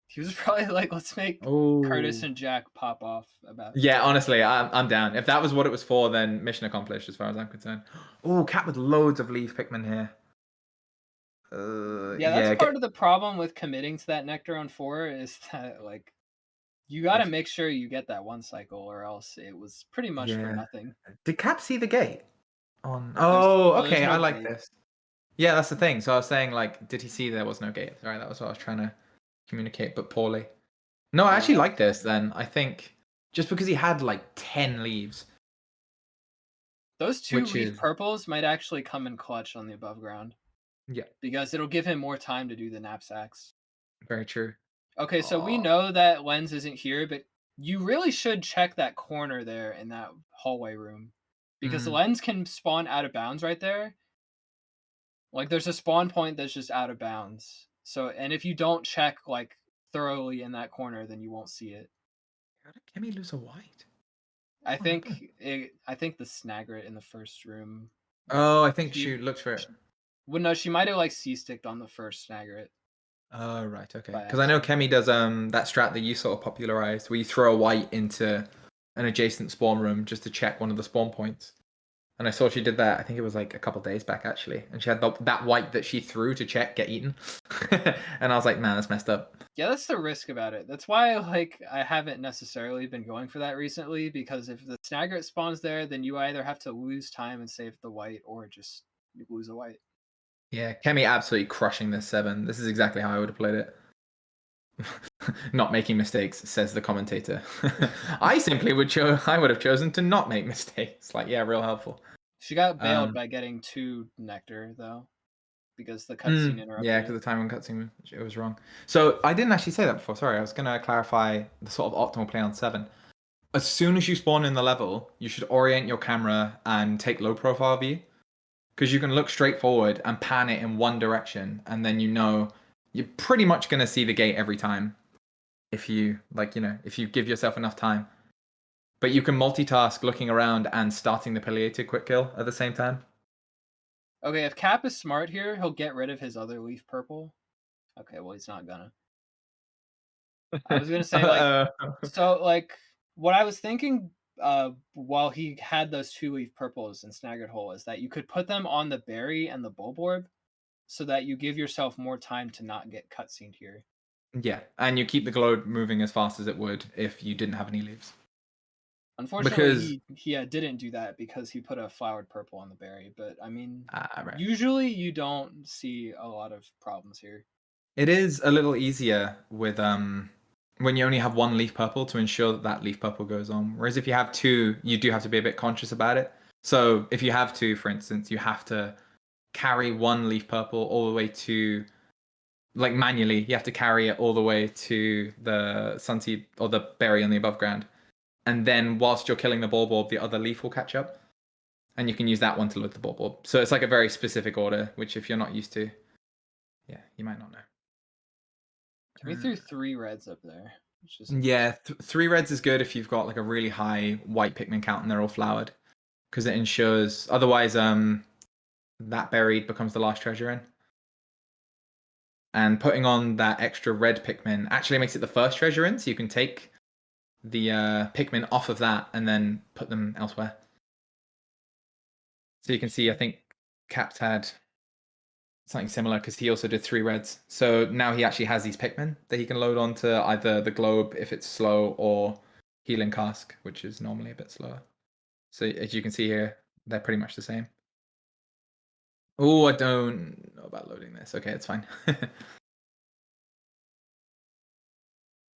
He was probably like, let's make Curtis Oh. and Jack pop off about. Yeah, honestly, I'm down. If that was what it was for, then mission accomplished as far as I'm concerned. Oh, Cat with loads of leaf Pikmin here. Yeah, that's yeah, part of the problem with committing to that Nectar on 4 is that like you got to make sure you get that one cycle, or else it was pretty much for Yeah. nothing. Did Cap see the gate? On. Oh, well, there's okay. no I like gate. this. Yeah, that's the thing. So I was saying, like, did he see there was no gate? Sorry, that was what I was trying to communicate, but poorly. No, I actually like this. Then I think just because he had like 10 leaves. Those two Which leaf is- purples might actually come in clutch on the above ground. Yeah, Because it'll give him more time to do the knapsacks. very true. Okay, so we Aw. know that lens isn't here, but you really should check that corner there in that hallway room. Because the lens can spawn out of bounds right there. Like there's a spawn point that's just out of bounds. So and if you don't check like thoroughly in that corner, then you won't see it. How did Chemi lose a white? I What think happened? I think the Snagret in the first room. Oh, I think She- she looked for it. Well, no, she might have like C-sticked on the first Snagret. Oh, right, okay. By Because I know accident. Chemi does that strat that you sort of popularized, where you throw a white into an adjacent spawn room just to check one of the spawn points. And I saw she did that. I think it was like a couple days back actually, and she had that white that she threw to check get eaten. And I was like, man, that's messed up. Yeah, that's the risk about it. That's why like I haven't necessarily been going for that recently, because if the Snagret spawns there, then you either have to lose time and save the white, or just you lose a white. Yeah, Chemi absolutely crushing this 7. This is exactly how I would have played it. Not making mistakes, says the commentator. I simply would I would have chosen to not make mistakes. Like, yeah, real helpful. She got bailed by getting 2 Nectar though, because the cutscene interrupted. Yeah, because the time on cutscene it was wrong. So I didn't actually say that before. Sorry, I was gonna clarify the sort of optimal play on 7. As soon as you spawn in the level, you should orient your camera and take low profile view, because you can look straight forward and pan it in one direction, and then you know you're pretty much gonna see the gate every time. If you if you give yourself enough time. But you can multitask looking around and starting the Pileated quick kill at the same time. Okay, if Cap is smart here, he'll get rid of his other leaf purple. Okay, well he's not gonna. I was gonna say like so like what I was thinking while he had those 2 leaf purples in Snaggered Hole is that you could put them on the berry and the Bulborb so that you give yourself more time to not get cutscened here. Yeah, and you keep the globe moving as fast as it would if you didn't have any leaves. Unfortunately, he didn't do that because he put a flowered purple on the berry. But I mean, right. usually you don't see a lot of problems here. It is a little easier with when you only have 1 leaf purple to ensure that that leaf purple goes on. Whereas if you have 2, you do have to be a bit conscious about it. So if you have 2, for instance, you have to carry 1 leaf purple all the way to, like manually, you have to carry it all the way to the sunseed or the berry on the above ground. And then whilst you're killing the Bulborb, the other leaf will catch up. And you can use that one to load the Bulborb. So it's like a very specific order, which if you're not used to, yeah, you might not know. We threw 3 reds up there. Yeah, 3 reds is good if you've got like a really high white Pikmin count and they're all flowered. Because it ensures, otherwise that berry becomes the last treasure in. And putting on that extra red Pikmin actually makes it the first treasure in, so you can take the Pikmin off of that and then put them elsewhere. So you can see, I think Caps had something similar because he also did 3 reds. So now he actually has these Pikmin that he can load onto either the globe if it's slow or healing cask, which is normally a bit slower. So as you can see here, they're pretty much the same. Oh, I don't know about loading this. Okay, it's fine.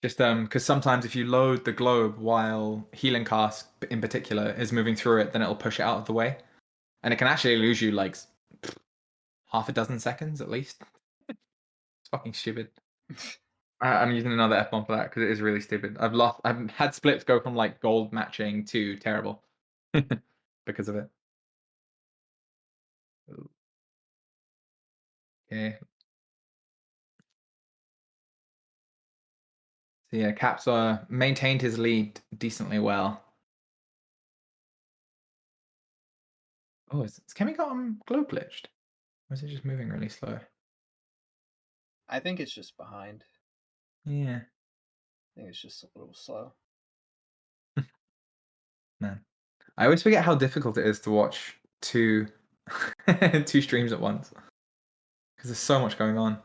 Just because sometimes if you load the globe while healing cask in particular is moving through it, then it'll push it out of the way, and it can actually lose you like half a dozen seconds at least. It's fucking stupid. I'm using another F1 for that because it is really stupid. I've had splits go from like gold matching to terrible because of it. Okay. So yeah, Caps maintained his lead decently well. Oh, is Chemi got globe glitched? Or is it just moving really slow? I think it's just behind. Yeah. I think it's just a little slow. Man. I always forget how difficult it is to watch two two streams at once. Because there's so much going on.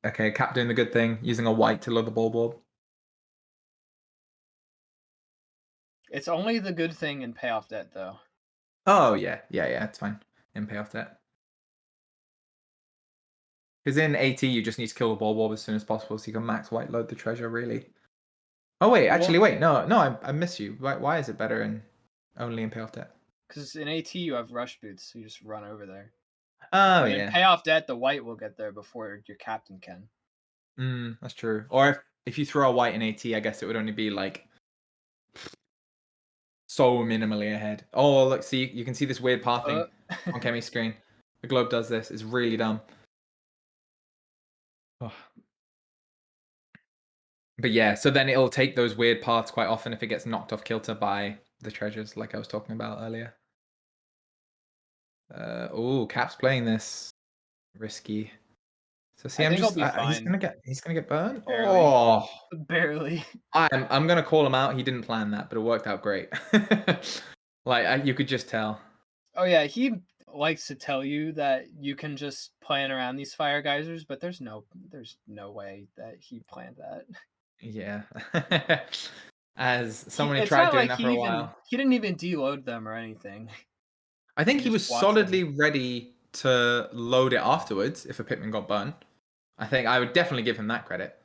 Okay, Cap doing the good thing, using a white to load the ball board. It's only the good thing in payoff debt, though. Oh yeah, it's fine. In payoff debt. Because in AT you just need to kill the ball board as soon as possible so you can max white load the treasure really. Oh wait, actually wait, no, I miss you. Why is it better in only in payoff debt? Because in AT you have rush boots, so you just run over there. Oh But in yeah. payoff debt, the white will get there before your captain can. That's true. Or if you throw a white in AT, I guess it would only be like so minimally ahead. Oh, look, see, you can see this weird pathing on Chemi's screen. The globe does this. It's really dumb. Oh. But yeah, so then it'll take those weird paths quite often if it gets knocked off kilter by the treasures, like I was talking about earlier. Oh, Cap's playing this risky. So see, I I'm think he'll just be fine. he's gonna get burned. Barely. Oh, Barely. I'm gonna call him out. He didn't plan that, but it worked out great. Like you could just tell. Oh yeah, he likes to tell you that you can just plan around these fire geysers, but there's no way that he planned that. Yeah. As someone who It's tried not doing like that for a while. he didn't even deload them or anything. I think He he just was watched them. solidly ready to load it afterwards if a Pikmin got burnt. I think I would definitely give him that credit.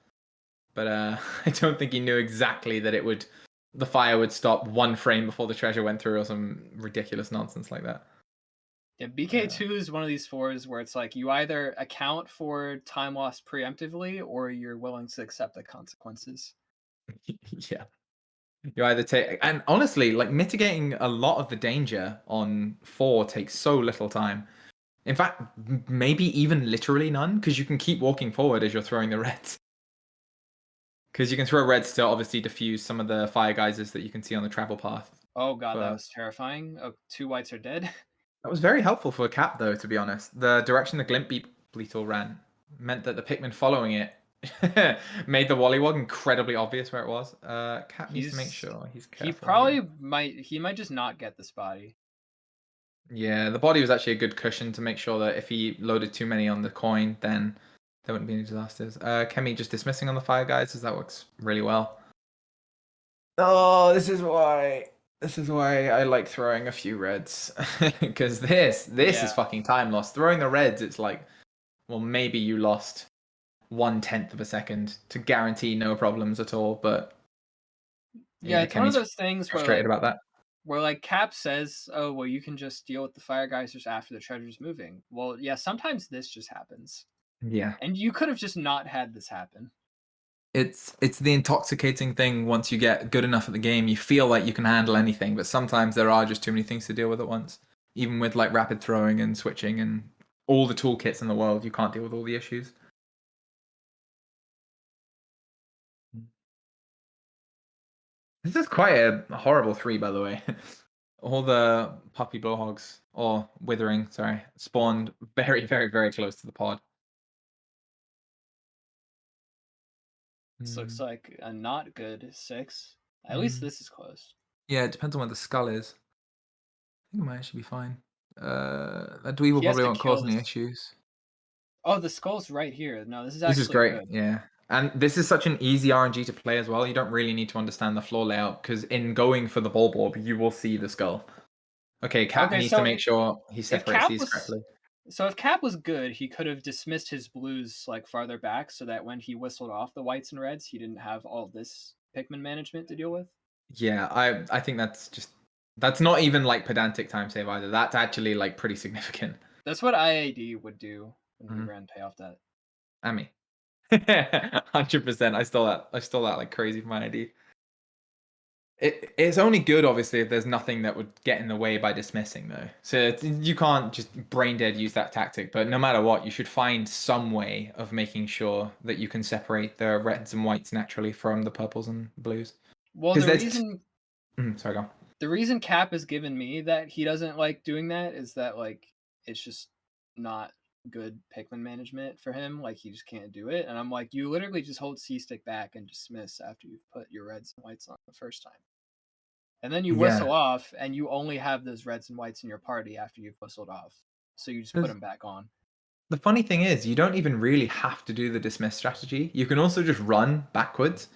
But I don't think he knew exactly that the fire would stop 1 frame before the treasure went through or some ridiculous nonsense like that. Yeah, BK2 is one of these 4s where it's like you either account for time lost preemptively or you're willing to accept the consequences. Yeah. You either take, and honestly, like mitigating a lot of the danger on 4 takes so little time. In fact, maybe even literally none, because you can keep walking forward as you're throwing the reds. Because you can throw reds to obviously diffuse some of the fire geysers that you can see on the travel path. Oh god, that was terrifying. Oh, 2 whites are dead. That was very helpful for a Cap, though, to be honest. The direction the Glint Beetle ran meant that the Pikmin following it made the Wollywog incredibly obvious where it was. Cap needs to make sure he's careful. He might just not get this body. Yeah, the body was actually a good cushion to make sure that if he loaded too many on the coin, then there wouldn't be any disasters. Chemi just dismissing on the fire guys, as that works really well. Oh, this is why I like throwing a few reds. Because this is fucking time lost. Throwing the reds, it's like, well, maybe you lost 1/10 of a second to guarantee no problems at all, but Yeah, it's one of those things frustrated about that. Where like Cap says, "Oh, well, you can just deal with the fire geysers after the treasure's moving." Well, yeah, sometimes this just happens. Yeah. And you could have just not had this happen. It's the intoxicating thing. Once you get good enough at the game, you feel like you can handle anything, but sometimes there are just too many things to deal with at once. Even with like rapid throwing and switching and all the toolkits in the world, you can't deal with all the issues. This is quite a horrible 3, by the way. All the puppy blowhogs, or withering, sorry, spawned very, very, very close to the pod. This looks like a not good 6. At least this is close. Yeah, it depends on where the skull is. think it might actually be fine. That dweeb will He has probably to won't cause kill any this. issues. Oh, the skull's right here. No, this is This is actually great, good. yeah. And this is such an easy RNG to play as well. You don't really need to understand the floor layout because in going for the ball orb, you will see the skull. Okay, Cap Okay, needs to so make sure he if separates Cap these was correctly. if Cap was good, he could have dismissed his blues like farther back so that when he whistled off the whites and reds, he didn't have all this Pikmin management to deal with. Yeah, I think that's not even like pedantic time save either. That's actually like pretty significant. That's what IAD would do when he Mhm. ran payoff that. I mean, 100%. I stole that. I stole that like crazy from my ID. It's only good, obviously, if there's nothing that would get in the way by dismissing, though. So you can't just brain dead use that tactic. But no matter what, you should find some way of making sure that you can separate the reds and whites naturally from the purples and blues. Well, 'Cause the there's reason sorry, go on. the reason Cap has given me that he doesn't like doing that is that like it's just not good Pikmin management for him. Like he just can't do it. And I'm like, you literally just hold C stick back and dismiss after you've put your reds and whites on the first time. And then you Yeah. whistle off and you only have those reds and whites in your party after you've whistled off. So you just put 'Cause them back on. the funny thing is, you don't even really have to do the dismiss strategy. You can also just run backwards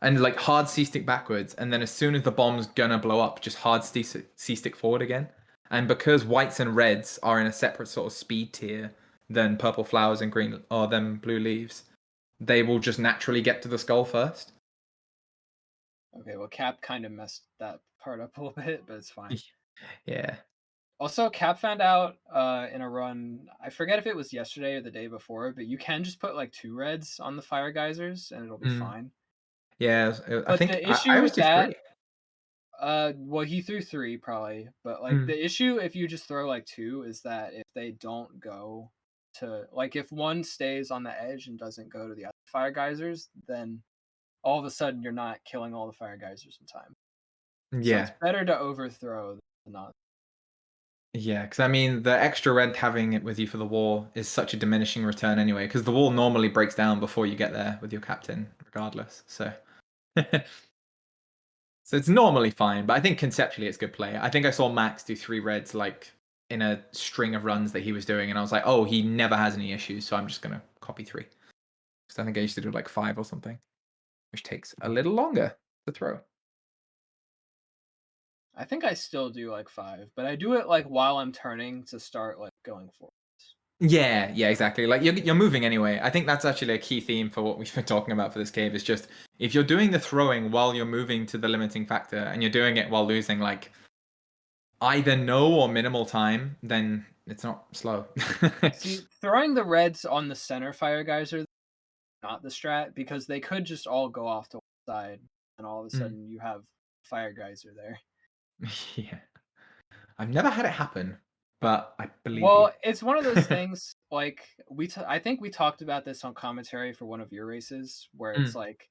and like hard C stick backwards, and then as soon as the bomb's gonna blow up, just hard C stick forward again. And because whites and reds are in a separate sort of speed tier than purple flowers and green or then blue leaves, they will just naturally get to the skull first. Okay, well Cap kind of messed that part up a little bit, but it's fine. Yeah. Also, Cap found out in a run, I forget if it was yesterday or the day before, but you can just put like 2 reds on the fire geysers and it'll be fine. Yeah, I But think the I issue always with do that, three. well, he threw 3 probably, but like the issue if you just throw like 2 is that if they don't go to like if one stays on the edge and doesn't go to the other fire geysers, then all of a sudden you're not killing all the fire geysers in time. So Yeah. it's better to overthrow than not. Yeah, because I mean, the extra red having it with you for the wall is such a diminishing return anyway, because the wall normally breaks down before you get there with your captain, regardless. So, so it's normally fine, but I think conceptually it's good play. I think I saw Max do 3 reds like in a string of runs that he was doing, and I was like, oh, he never has any issues, so I'm just gonna copy 3. Because I think I used to do like 5 or something, which takes a little longer to throw. I think I still do like 5, but I do it like while I'm turning to start like going forward. Yeah, yeah, exactly. Like you're moving anyway. I think that's actually a key theme for what we've been talking about for this cave is just if you're doing the throwing while you're moving to the limiting factor and you're doing it while losing like either no or minimal time, then it's not slow. See, throwing the reds on the center fire geyser, not the strat, because they could just all go off to one side, and all of a sudden you have fire geyser there. Yeah. I've never had it happen, but I believe you. Well, it's one of those things. Like I think we talked about this on commentary for one of your races, where it's like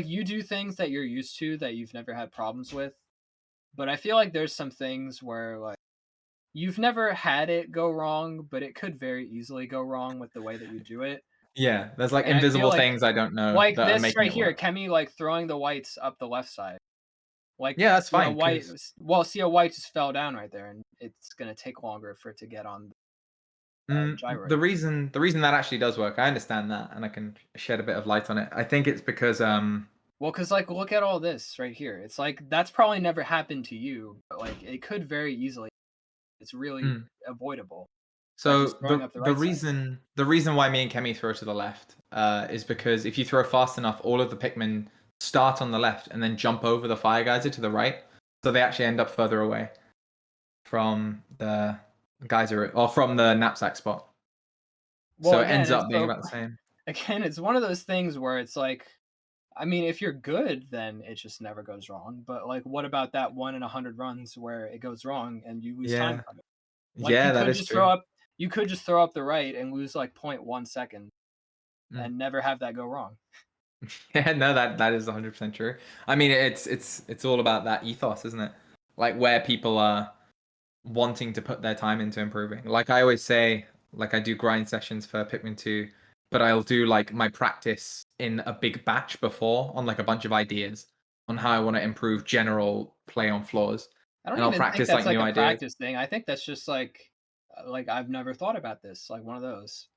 you do things that you're used to that you've never had problems with, but I feel like there's some things where like you've never had it go wrong, but it could very easily go wrong with the way that you do it. Yeah, there's like And I feel invisible like things I don't know like that are this making right it here, work. Chemi like throwing the whites up the left side. Like Yeah, that's see a fine white, because see a white just fell down right there, and it's gonna take longer for it to get on the gyroid. the reason that actually does work, I understand that, and I can shed a bit of light on it. I think it's because Well, because like look at all this right here. It's like that's probably never happened to you, but like it could very easily. It's really avoidable by so just throwing up the right side. the reason why me and Kemi throw to the left is because if you throw fast enough, all of the Pikmin start on the left and then jump over the fire geyser to the right, so they actually end up further away from the geyser or from the knapsack spot. Well, So it again, ends it's up being about the same. again, it's one of those things where it's like, I mean, if you're good, then it just never goes wrong. But like, what about that 1 in 100 runs where it goes wrong and you lose time Yeah, from it? Like yeah, that is true. you could just throw up the right and lose like 0.1 second and never have that go wrong. Yeah, no, that is 100% true. I mean, it's all about that ethos, isn't it? Like where people are wanting to put their time into improving. Like I always say, like I do grind sessions for Pikmin 2, but I'll do like my practice in a big batch before on like a bunch of ideas on how I want to improve general play on floors. I don't and I'll even think practice that's like like new a ideas. practice thing. I think that's just like I've never thought about this. Like one of those.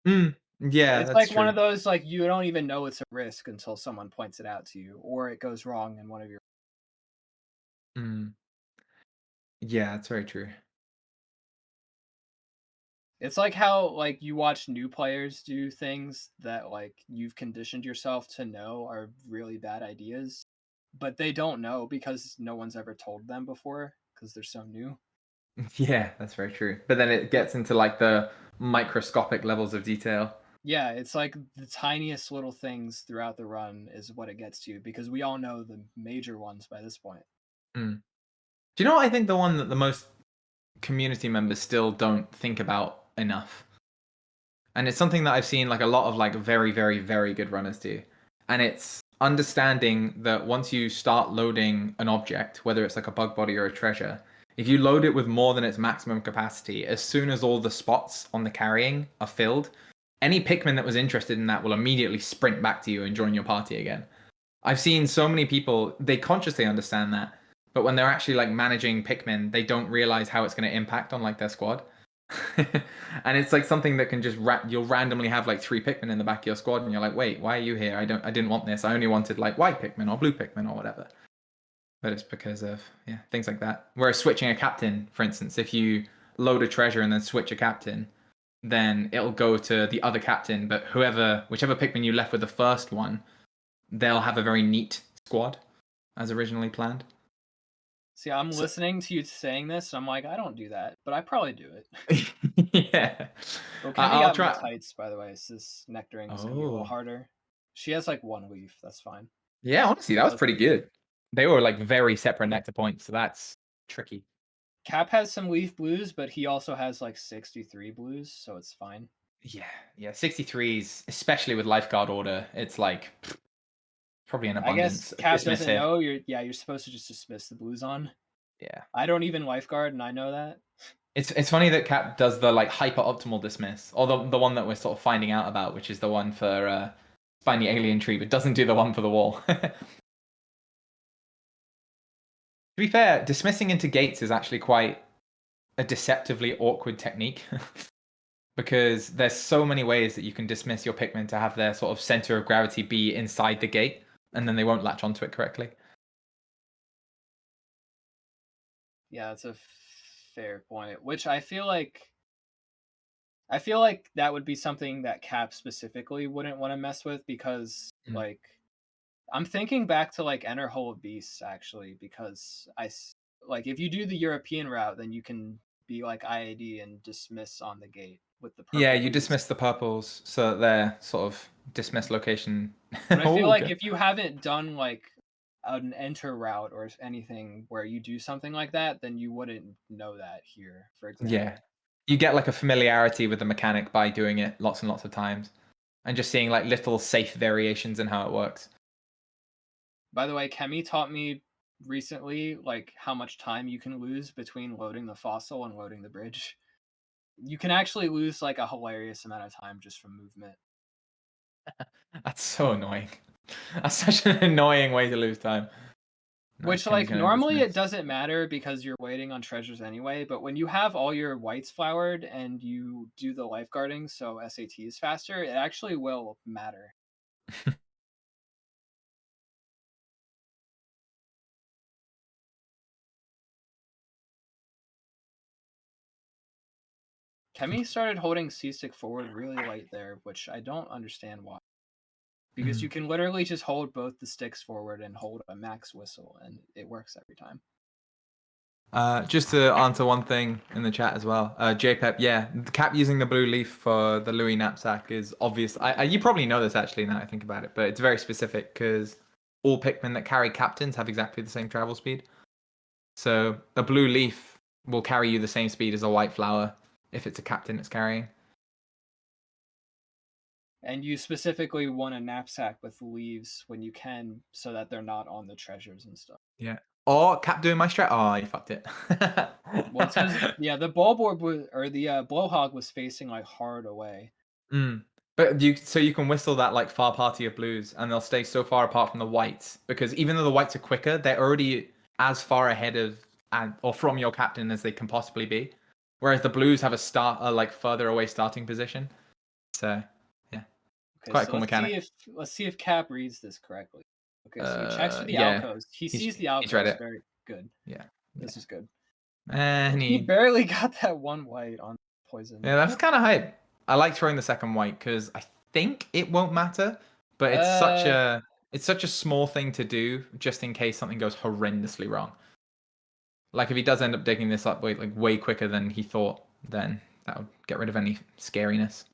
Yeah, It's that's like one of true. those like you don't even know it's a risk until someone points it out to you, or it goes wrong in one of your. Mm. Yeah, that's very true. It's like how like you watch new players do things that like you've conditioned yourself to know are really bad ideas, but they don't know because no one's ever told them before because they're so new. Yeah, that's very true. But then it gets into like the microscopic levels of detail. Yeah, it's like the tiniest little things throughout the run is what it gets to because we all know the major ones by this point. Mm. Do you know what I think the one that the most community members still don't think about enough? And it's something that I've seen like a lot of like very, very, very good runners do. And it's understanding that once you start loading an object, whether it's like a bug body or a treasure, if you load it with more than its maximum capacity, as soon as all the spots on the carrying are filled, any Pikmin that was interested in that will immediately sprint back to you and join your party again. I've seen so many people, they consciously understand that, but when they're actually like managing Pikmin, they don't realize how it's going to impact on like their squad. And it's like something that can just you'll randomly have like 3 Pikmin in the back of your squad, and you're like, wait, why are you here? I didn't want this. I only wanted like white Pikmin or blue Pikmin or whatever. But it's because of things like that. Whereas switching a captain, for instance, if you load a treasure and then switch a captain, then it'll go to the other captain. But whichever Pikmin you left with the first one, they'll have a very neat squad as originally planned. See, I'm So- listening to you saying this, and I'm like, I don't do that, but I probably do it. Yeah. Oh, Chemi I'll got me try. tights, by the way, so this nectaring is gonna be a little Oh. harder. She has like 1 leaf, that's fine. Yeah, honestly, that was pretty good. They were like very separate nectar points, so that's tricky. Cap has some leaf blues, but he also has like 63 blues, so it's fine. Yeah, 63s, especially with lifeguard order, it's like probably an I guess abundance. Cap Dismiss doesn't here. know you're supposed to just dismiss the blues on. Yeah. I don't even lifeguard, and I know that. It's funny that Cap does the like hyper optimal dismiss, or the one that we're sort of finding out about, which is the one for find the alien tree, but doesn't do the one for the wall. To be fair, dismissing into gates is actually quite a deceptively awkward technique. Because there's so many ways that you can dismiss your Pikmin to have their sort of center of gravity be inside the gate, and then they won't latch onto it correctly. Yeah, that's a fair point. Which I feel like that would be something that Cap specifically wouldn't want to mess with because like I'm thinking back to like Enter Hole of Beasts actually because like if you do the European route then you can be like IAD and dismiss on the gate with the purple. Yeah, you blues. dismiss the purples so that they're sort of dismiss location. But I feel Oh, like okay. if you haven't done like an enter route or anything where you do something like that, then you wouldn't know that here, for example. Yeah, you get like a familiarity with the mechanic by doing it lots and lots of times, and just seeing like little safe variations in how it works. By the way, Chemi taught me recently like how much time you can lose between loading the fossil and loading the bridge. You can actually lose like a hilarious amount of time just from movement. That's so annoying. That's such an annoying way to lose time. Nice, Which Kenny's like gonna normally it dismiss. doesn't matter because you're waiting on treasures anyway, but when you have all your whites flowered and you do the lifeguarding so SAT is faster, it actually will matter. Chemi started holding C-stick forward really late there, which I don't understand why. Because you can literally just hold both the sticks forward and hold a max whistle, and it works every time. Just to answer one thing in the chat as well, JPEP, yeah, the Cap using the blue leaf for the Louis knapsack is obvious. You probably know this actually now I think about it, but it's very specific because all Pikmin that carry captains have exactly the same travel speed. So a blue leaf will carry you the same speed as a white flower if it's a captain it's carrying. And you specifically want a knapsack with leaves when you can, so that they're not on the treasures and stuff. Yeah. Or Cap doing my strat. Oh, you fucked it. Well, it's because yeah, the Bulborb or the Blowhog was facing like hard away. But you can whistle that like far party of blues, and they'll stay so far apart from the whites because even though the whites are quicker, they're already as far ahead of or from your captain as they can possibly be. Whereas the blues have a like further away starting position. So yeah, Okay, quite a so cool mechanic. let's see if Cap reads this correctly. Okay, so he checks for the alcoves. He sees the he's read alcoves. it. Very good. Yeah. This is good. And He barely got that one white on poison. Yeah, that's kind of hype. I like throwing the second white because I think it won't matter, but it's such a small thing to do just in case something goes horrendously wrong. Like if he does end up digging this up way quicker than he thought, then that would get rid of any scariness.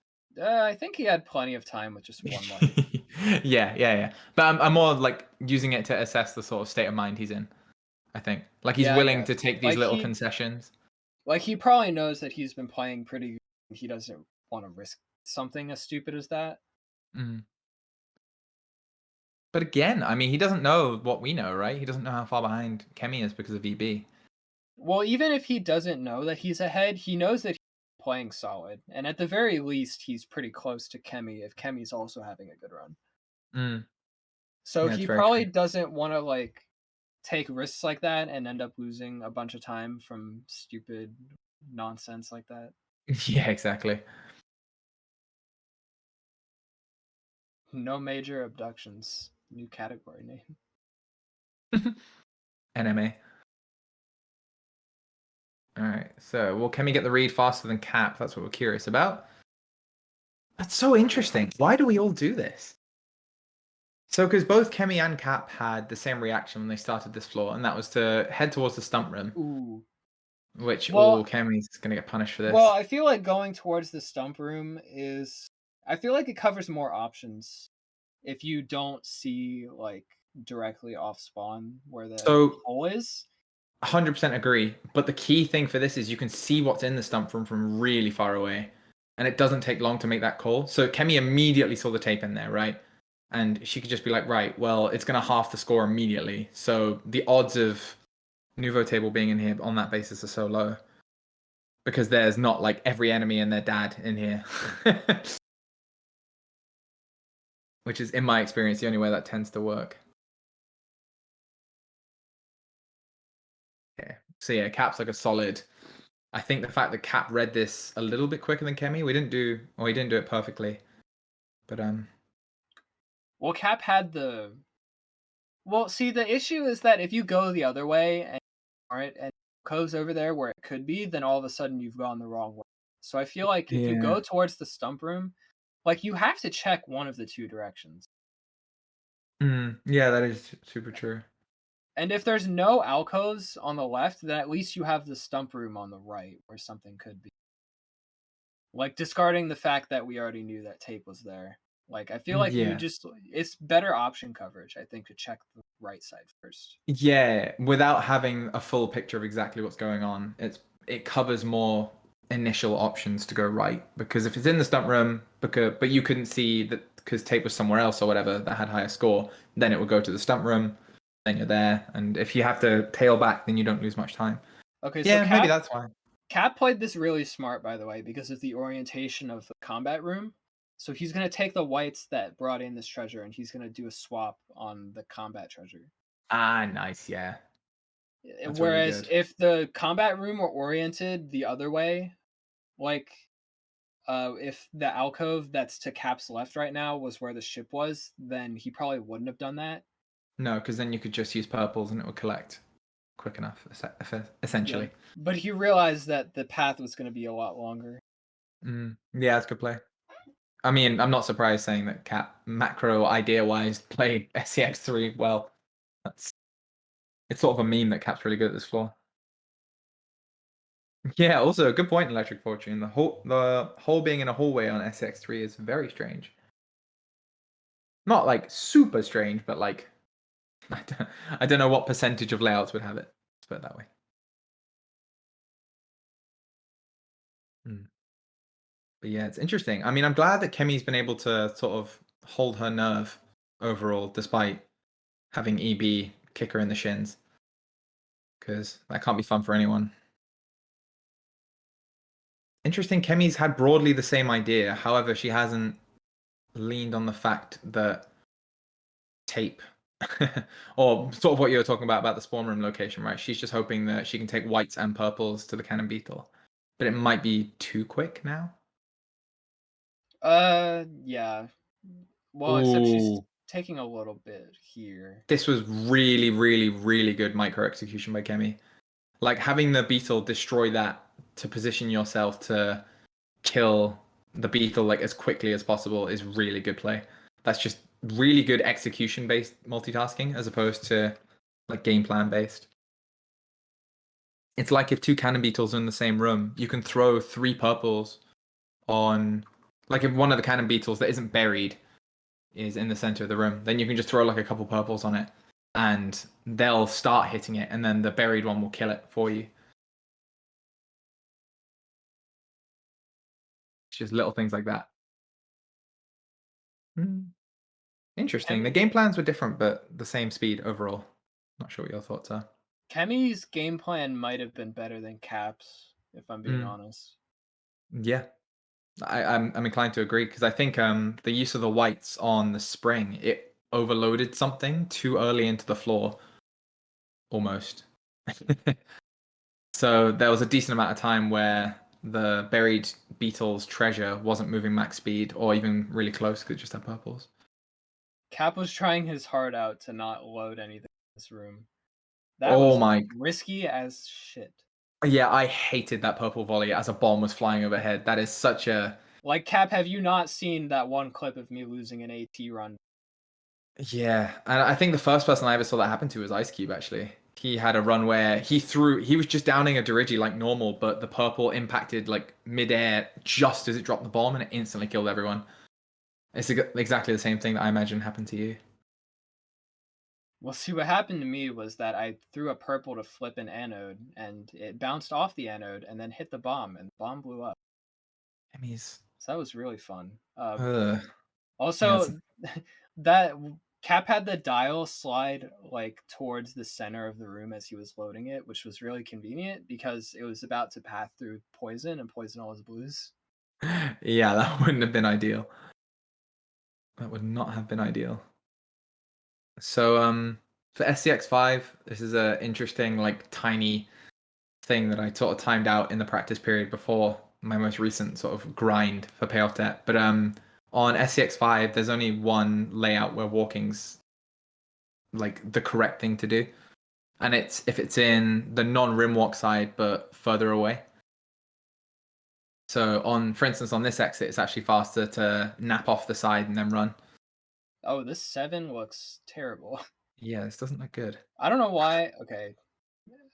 I think he had plenty of time with just one white. yeah. But I'm more like using it to assess the sort of state of mind he's in. I think like he's Yeah, I willing guess. to take these Like, little concessions. Like he probably knows that he's been playing pretty good. He doesn't want to risk something as stupid as that. Mm. But again, I mean, he doesn't know what we know, right? He doesn't know how far behind Chemi is because of EB. Well, even if he doesn't know that he's ahead, he knows that he's playing solid. And at the very least, he's pretty close to Chemi if Chemi's also having a good run. Mm. So Yeah, he it's very probably true. doesn't want to like take risks like that and end up losing a bunch of time from stupid nonsense like that. Yeah, exactly. No major abductions. New category name. NMA. All right. So, will Chemi get the read faster than Cap? That's what we're curious about. That's so interesting. Why do we all do this? So, because both Chemi and Cap had the same reaction when they started this floor, and that was to head towards the stump room. Ooh. Which, Well, Chemi's going to get punished for this. Well, I feel like going towards the stump room is. I feel like it covers more options if you don't see like directly off spawn where the hole is. 100% agree. But the key thing for this is you can see what's in the stump room from really far away. And it doesn't take long to make that call. So Chemi immediately saw the tape in there, right? And she could just be like, right, well, it's going to half the score immediately. So the odds of Nouveau table being in here on that basis are so low. Because there's not like every enemy and their dad in here. Which is, in my experience, the only way that tends to work. Yeah. So yeah, Cap's like a solid. I think the fact that Cap read this a little bit quicker than Chemi, he didn't do it perfectly. But Well, Cap had the. Well, see, the issue is that if you go the other way and goes over there where it could be, then all of a sudden you've gone the wrong way. So I feel like if you go towards the stump room, like you have to check one of the two directions. Yeah, that is super true. And if there's no alcoves on the left, then at least you have the stump room on the right where something could be. Like discarding the fact that we already knew that tape was there. Like I feel like it's better option coverage, I think, to check the right side first. Yeah, without having a full picture of exactly what's going on, it covers more initial options to go right. Because if it's in the stump room, but you couldn't see that because tape was somewhere else or whatever that had higher score, then it would go to the stump room. Then you're there, and if you have to tail back, then you don't lose much time. Okay, yeah, so maybe that's why. Cap played this really smart, by the way, because of the orientation of the combat room. So he's going to take the whites that brought in this treasure, and he's going to do a swap on the combat treasure. Ah, nice, yeah. That's Whereas really if the combat room were oriented the other way, like if the alcove that's to Cap's left right now was where the ship was, then he probably wouldn't have done that. No, because then you could just use purples and it would collect quick enough, essentially. Yeah. But he realized that the path was going to be a lot longer. Yeah, that's a good play. I mean, I'm not surprised saying that Cap macro idea-wise played SCX3 well. It's sort of a meme that Cap's really good at this floor. Yeah, also a good point, Electric Fortune. The hole being in a hallway on SCX3 is very strange. Not like super strange, but like I don't know what percentage of layouts would have it. Let's put it that way. But yeah, it's interesting. I mean, I'm glad that Chemi's been able to sort of hold her nerve overall, despite having EB kick her in the shins. Because that can't be fun for anyone. Interesting, Chemi's had broadly the same idea. However, she hasn't leaned on the fact that tape Or sort of what you were talking about the spawn room location, right? She's just hoping that she can take whites and purples to the cannon beetle. But it might be too quick now. Yeah. Well, except she's Ooh. taking a little bit here. This was really, really, really good micro execution by Chemi. Like having the beetle destroy that to position yourself to kill the beetle like as quickly as possible is really good play. That's just really good execution based multitasking as opposed to like game plan based. It's like if two cannon beetles are in the same room, you can throw 3 purples on, like if one of the cannon beetles that isn't buried is in the center of the room, then you can just throw like a couple purples on it and they'll start hitting it and then the buried one will kill it for you. It's just little things like that. Interesting. The game plans were different, but the same speed overall. Not sure what your thoughts are. Chemi's game plan might have been better than Cap's, if I'm being honest. Yeah, I'm inclined to agree because I think the use of the whites on the spring, it overloaded something too early into the floor, almost. So there was a decent amount of time where the buried beetle's treasure wasn't moving max speed or even really close because it just had purples. Cap was trying his heart out to not load anything in this room. That Oh was my. risky as shit. Yeah, I hated that purple volley as a bomb was flying overhead. That is such a... Like, Cap, have you not seen that one clip of me losing an AT run? Yeah, and I think the first person I ever saw that happen to was Ice Cube, actually. He had a run where he was just downing a Dirigi like normal, but the purple impacted like midair just as it dropped the bomb and it instantly killed everyone. It's exactly the same thing that I imagine happened to you. Well, see, what happened to me was that I threw a purple to flip an anode, and it bounced off the anode and then hit the bomb, and the bomb blew up. Emmys. So that was really fun. Yeah, That Cap had the dial slide like towards the center of the room as he was loading it, which was really convenient because it was about to pass through poison and poison all his blues. yeah, that wouldn't have been ideal. That would not have been ideal. So for SCX5, this is a interesting like tiny thing that I sort of timed out in the practice period before my most recent sort of grind for payoff debt. But on SCX5, there's only one layout where walking's like the correct thing to do, and it's if it's in the non-rim walk side but further away. So for instance, on this exit, it's actually faster to nap off the side and then run. Oh, this 7 looks terrible. Yeah, this doesn't look good. I don't know why. Okay.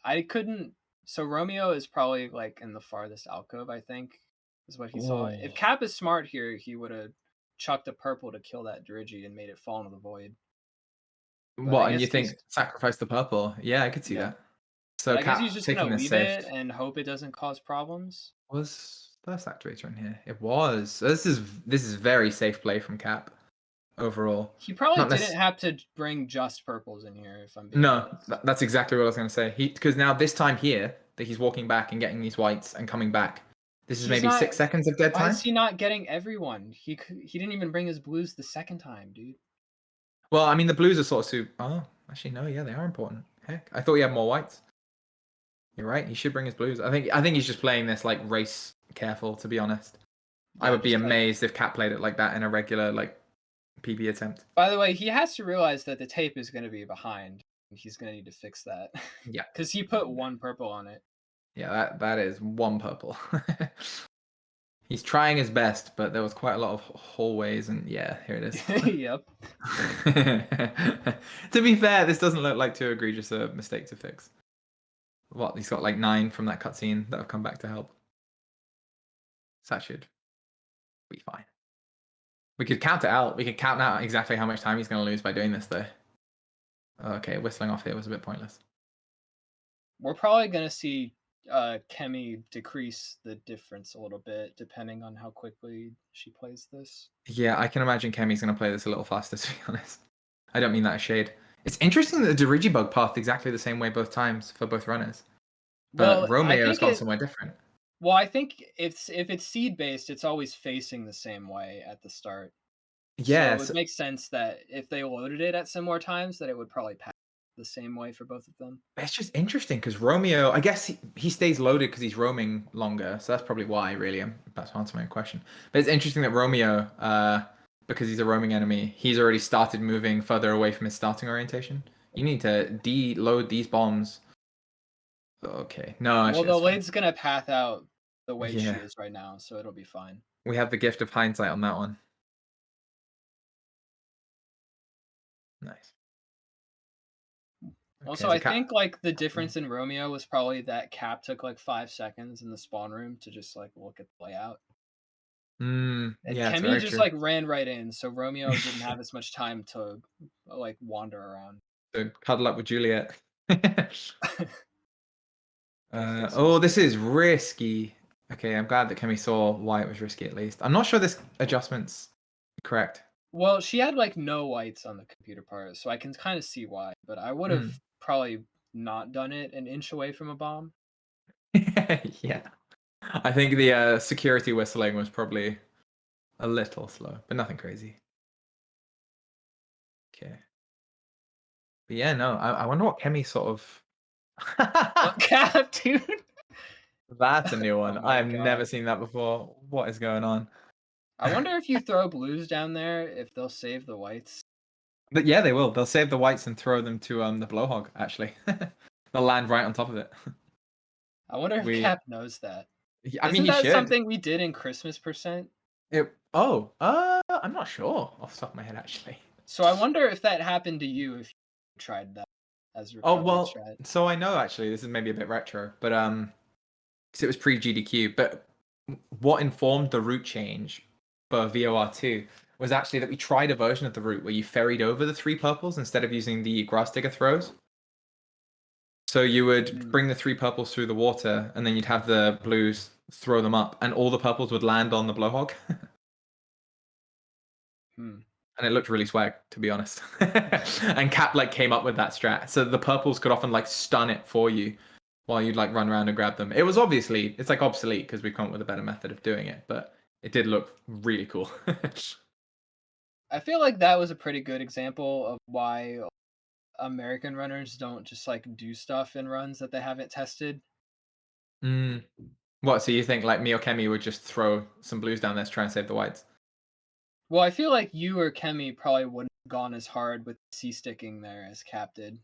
I couldn't. So Romeo is probably like in the farthest alcove, I think, is what he saw. If Oh. Cap is smart here, he would have chucked a purple to kill that Dirigi and made it fall into the void. But I What, and guess you think sacrifice the purple? Yeah, I could see yeah. that. So But I guess he's Cap just taking gonna this leave safe. it and hope it doesn't cause problems. Was first activator in here? It was. So this is very safe play from Cap overall. He probably Not didn't have to bring just purples in here, if I'm being No, honest. that's exactly what I was going to say. Because now this time here that he's walking back and getting these whites and coming back, this is He's maybe not- 6 seconds of dead Why time. is he not getting everyone? He didn't even bring his blues the second time, dude. Well, I mean the blues are sort of Oh, actually no, yeah, they are important. Heck, I thought he had more whites. You're right. He should bring his blues. I think he's just playing this like race careful. To be honest, I Yeah, would be just, like- amazed if Cap played it like that in a regular like PB attempt. By the way, he has to realize that the tape is going to be behind. He's going to need to fix that. Yeah. Because he put 1 purple on it. Yeah, that is 1 purple. He's trying his best, but there was quite a lot of hallways, and yeah, here it is. Yep. To be fair, this doesn't look like too egregious a mistake to fix. What, he's got like 9 from that cutscene that have come back to help. So that should be fine. We could count it out. We could count out exactly how much time he's going to lose by doing this, though. Okay, whistling off here was a bit pointless. We're probably going to see Chemi decrease the difference a little bit, depending on how quickly she plays this. Yeah, I can imagine Chemi's going to play this a little faster, to be honest. I don't mean that as shade. It's interesting that the Dirigibug pathed exactly the same way both times for both runners. But Romeo has gone somewhere different. Well, I think if it's seed based, it's always facing the same way at the start. So it Yes, would make sense that if they loaded it at similar times, that it would probably pass the same way for both of them. it's just interesting because Romeo, I guess he stays loaded because he's roaming longer, so that's probably why. Really, that's answering my question. But it's interesting that Romeo, because he's a roaming enemy, he's already started moving further away from his starting orientation. You need to de-load these bombs. Okay, no, Well, actually, the that's fine. lade's gonna path out the way she Yeah, is right now, so it'll be fine. we have the gift of hindsight on that one. Nice. Also, Okay, I think like the difference in Romeo was probably that Cap took like 5 seconds in the spawn room to just like look at the layout. And Yeah, it's Chemi very just true. like ran right in, so Romeo didn't have as much time to like wander around. So cuddle up with Juliet. Okay, so Oh, this is risky. Okay, I'm glad that Kemi saw why it was risky at least. I'm not sure this adjustment's correct. well, she had like no whites on the computer part, so I can kind of see why. But I would have probably not done it an inch away from a bomb. Yeah. I think the security whistling was probably a little slow, but nothing crazy. Okay. But yeah, no, I wonder what Kemi sort of. What Cap, dude? That's a new one. Oh my I've never God. seen that before. What is going on? I wonder if you throw blues down there, if they'll save the whites. But yeah, they will. They'll save the whites and throw them to the blowhog. Actually, they'll land right on top of it. I wonder if We. Cap knows that. I mean, Isn't he that should. something we did in Christmas percent? I'm not sure off the top of my head actually. So I wonder if that happened to you if you tried that as a Oh recovery well, strat. so I know actually this is maybe a bit retro, but 'cause it was pre GDQ. But what informed the route change for VOR2 was actually that we tried a version of the route where you ferried over the three purples instead of using the grass digger throws. So you would bring the three purples through the water, and then you'd have the blues throw them up, and all the purples would land on the blowhog. And it looked really swag, to be honest. And Cap like came up with that strat, so the purples could often like stun it for you while you'd like run around and grab them. It was obviously it's like obsolete because we come up with a better method of doing it, but it did look really cool. I feel like that was a pretty good example of why American runners don't just like do stuff in runs that they haven't tested. What? So you think like me or Kemi would just throw some blues down there to try and save the whites? Well, I feel like you or Kemi probably wouldn't have gone as hard with C sticking there as Cap did.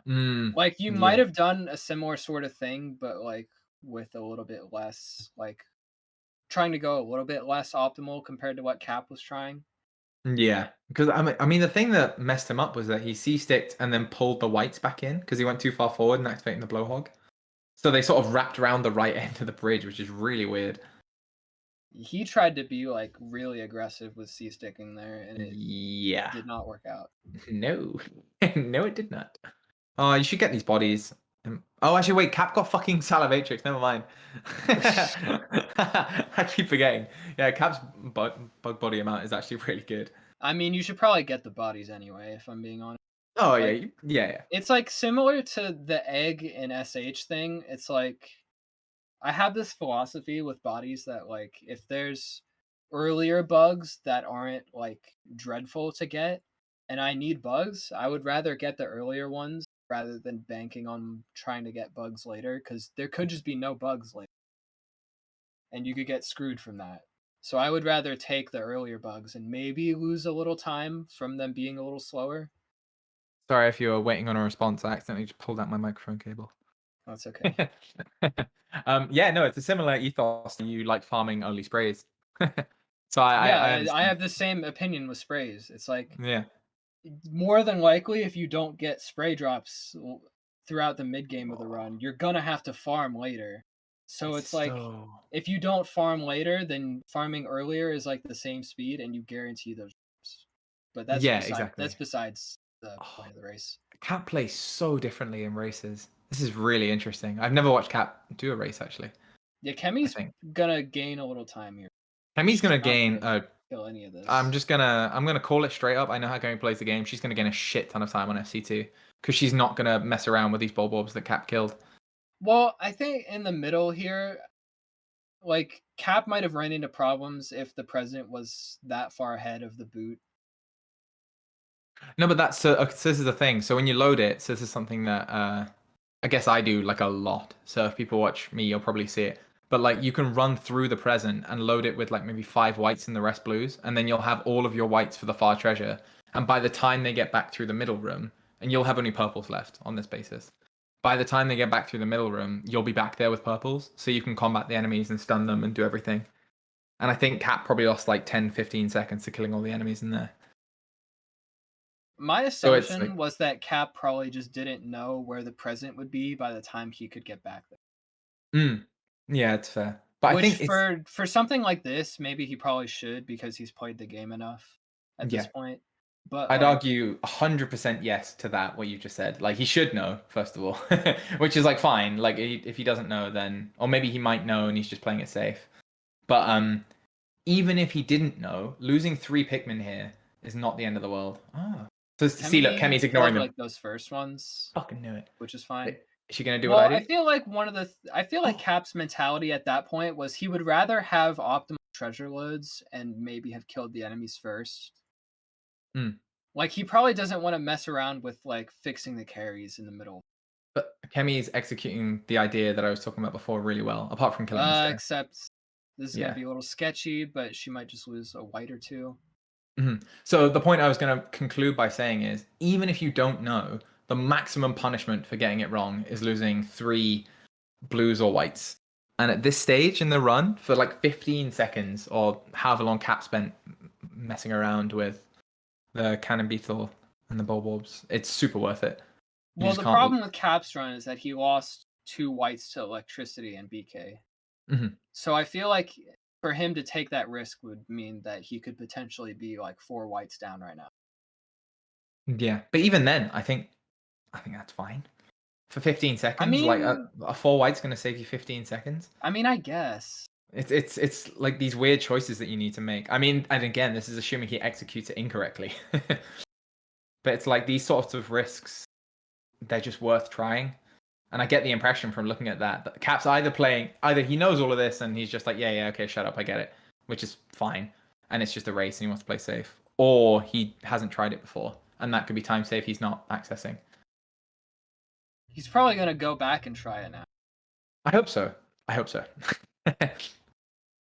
Like you might Yeah. have done a similar sort of thing, but like with a little bit less, like trying to go a little bit less optimal compared to what Cap was trying. Yeah, because I mean, the thing that messed him up was that he C-sticked and then pulled the whites back in because he went too far forward and activating the blowhog. So they sort of wrapped around the right end of the bridge, which is really weird. He tried to be like really aggressive with C sticking there, and it Yeah. did not work out. No. No, it did not. Oh, you should get these bodies. Oh, actually, wait. Cap got fucking Salivatrix. Never mind. I keep forgetting. Yeah, Cap's bug body amount is actually really good. I mean, you should probably get the bodies anyway, if I'm being honest. Oh, Like, yeah. It's like similar to the egg in SH thing. It's like I have this philosophy with bodies that like if there's earlier bugs that aren't like dreadful to get and I need bugs, I would rather get the earlier ones rather than banking on trying to get bugs later because there could just be no bugs later and you could get screwed from that. So I would rather take the earlier bugs and maybe lose a little time from them being a little slower. Sorry if you were waiting on a response. I accidentally just pulled out my microphone cable. That's okay. Yeah, no, it's a similar ethos. You like farming only sprays. So I Yeah, I understand. have the same opinion with sprays. It's like Yeah. more than likely, if you don't get spray drops throughout the mid game of the run, you're gonna have to farm later. So it's like if you don't farm later, then farming earlier is like the same speed, and you guarantee those drops. But that's Yeah, beside exactly. that's besides the point of the race. Cap plays so differently in races. This is really interesting. I've never watched Cap do a race actually. Yeah, Chemi's think. gonna gain a little time here. Kemi's She's gonna not gain gonna kill any of this. I'm gonna call it straight up. I know how Kemi plays the game. She's gonna gain a shit ton of time on FC2 because she's not gonna mess around with these bulbs that Cap killed. Well, I think in the middle here, like Cap might have run into problems if the president was that far ahead of the boot. No, but that's so this is the thing. So when you load it, so this is something that I guess I do like a lot. So if people watch me, you'll probably see it. But like you can run through the present and load it with like maybe 5 whites and the rest blues, and then you'll have all of your whites for the far treasure. And by the time they get back through the middle room, and you'll have only purples left on this basis. By the time they get back through the middle room, you'll be back there with purples, so you can combat the enemies and stun them and do everything. And I think Cap probably lost like 10, 15 seconds to killing all the enemies in there. My So it's assumption like, was that Cap probably just didn't know where the president would be by the time he could get back there. yeah, it's fair. But Which I think it's for something like this, maybe he probably should because he's played the game enough at this yeah. point. But I'd like, argue 100% yes to that, what you just said. Like, he should know, first of all, which is like fine. Like, if he doesn't know, then, or maybe he might know and he's just playing it safe. But even if he didn't know, losing 3 Pikmin here is not the end of the world. Oh. So, see, look, Kemi's ignoring killed, them. like those first ones, Fucking knew it. which is fine. Is she going to do what Well, I I do? feel like I feel like Oh. Cap's mentality at that point was he would rather have optimal treasure loads and maybe have killed the enemies first. Mm. Like he probably doesn't want to mess around with like fixing the carries in the middle. But Kemi's executing the idea that I was talking about before really well, apart from killing us there. Except this is gonna Yeah. be a little sketchy, but she might just lose a white or two. So the point I was going to conclude by saying is, even if you don't know, the maximum punishment for getting it wrong is losing 3 blues or whites. And at this stage in the run, for like 15 seconds or however long Cap spent messing around with the cannon beetle and the bulbs, it's super worth it. You Well, just the can't. problem with Cap's run is that he lost 2 whites to electricity and BK. Mhm. So I feel like for him to take that risk would mean that he could potentially be like 4 whites down right now. Yeah, but even then, I think that's fine. For 15 seconds, mean- like a 4 white's going to save you 15 seconds. I mean, I guess. It's like these weird choices that you need to make. I mean, and again, this is assuming he executes it incorrectly. But it's like these sorts of risks, they're just worth trying. And I get the impression from looking at that Cap's either he knows all of this and he's just like, yeah, okay, shut up, I get it, which is fine. And it's just a race and he wants to play safe. Or he hasn't tried it before. And that could be time safe he's not accessing. He's probably going to go back and try it now. I hope so.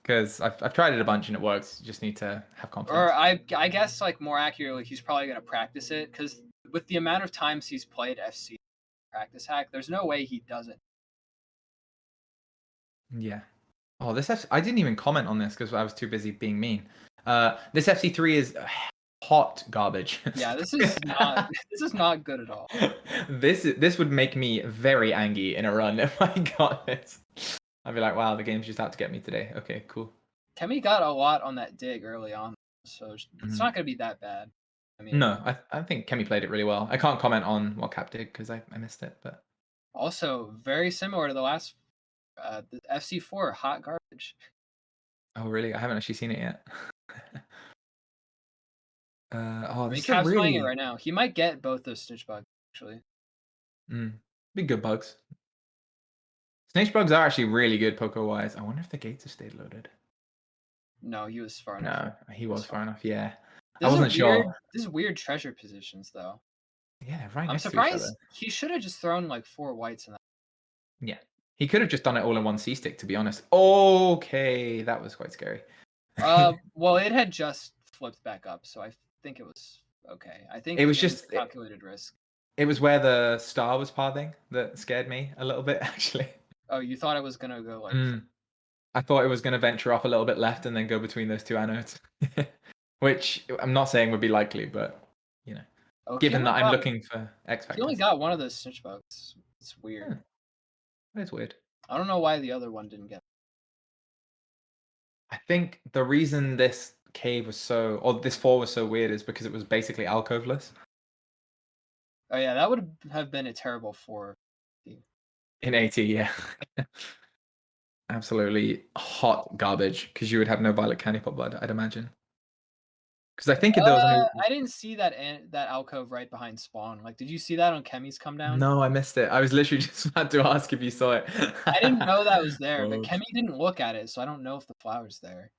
Because I've tried it a bunch and it works. You just need to have confidence. Or I guess like more accurately, he's probably going to practice it because with the amount of times he's played FC practice hack, there's no way he doesn't. Yeah. Oh, I didn't even comment on this because I was too busy being mean. This FC3 is hot garbage. Yeah, this is not good at all. This would make me very angry in a run if I got this. I'd be like, wow, the game's just out to get me today. Okay, cool. Kemi got a lot on that dig early on, so it's not going to be that bad. I mean, no, I think Kemi played it really well. I can't comment on what Cap did because I missed it, but also very similar to the last the FC4 hot garbage. Oh, really? I haven't actually seen it yet. Oh, I mean, this is Cap's really playing it right now. He might get both those snitch bugs actually. Be good bugs. Snitch bugs are actually really good poker wise. I wonder if the gates have stayed loaded. No, he was far enough. No, he was far enough. Yeah, This I wasn't sure. This is weird treasure positions though. Yeah, right. I'm next to each other. surprised he should have just thrown like 4 whites in that. Yeah, he could have just done it all in one C stick. To be honest. Okay, that was quite scary. Well, it had just flipped back up, so I think it was okay. I think It was just calculated risk. It was where the star was pathing that scared me a little bit, actually. Oh, you thought it was gonna go like? I thought it was going to venture off a little bit left and then go between those 2 anodes, which I'm not saying would be likely, but you know, given that I'm looking for X factors. He only got one of those snitch bugs. It's weird. It's weird. I don't know why the other one didn't get. I think the reason this cave was this 4 was so weird is because it was basically alcoveless. Oh yeah, that would have been a terrible 4. In 80, yeah. Absolutely hot garbage because you would have no violet candy pop blood, I'd imagine. Because I think if there was any. I didn't see that that alcove right behind spawn. Like, did you see that on Chemi's come down? No, I missed it. I was literally just about to ask if you saw it. I didn't know that was there, but Whoops. Chemi didn't look at it, so I don't know if the flower's there.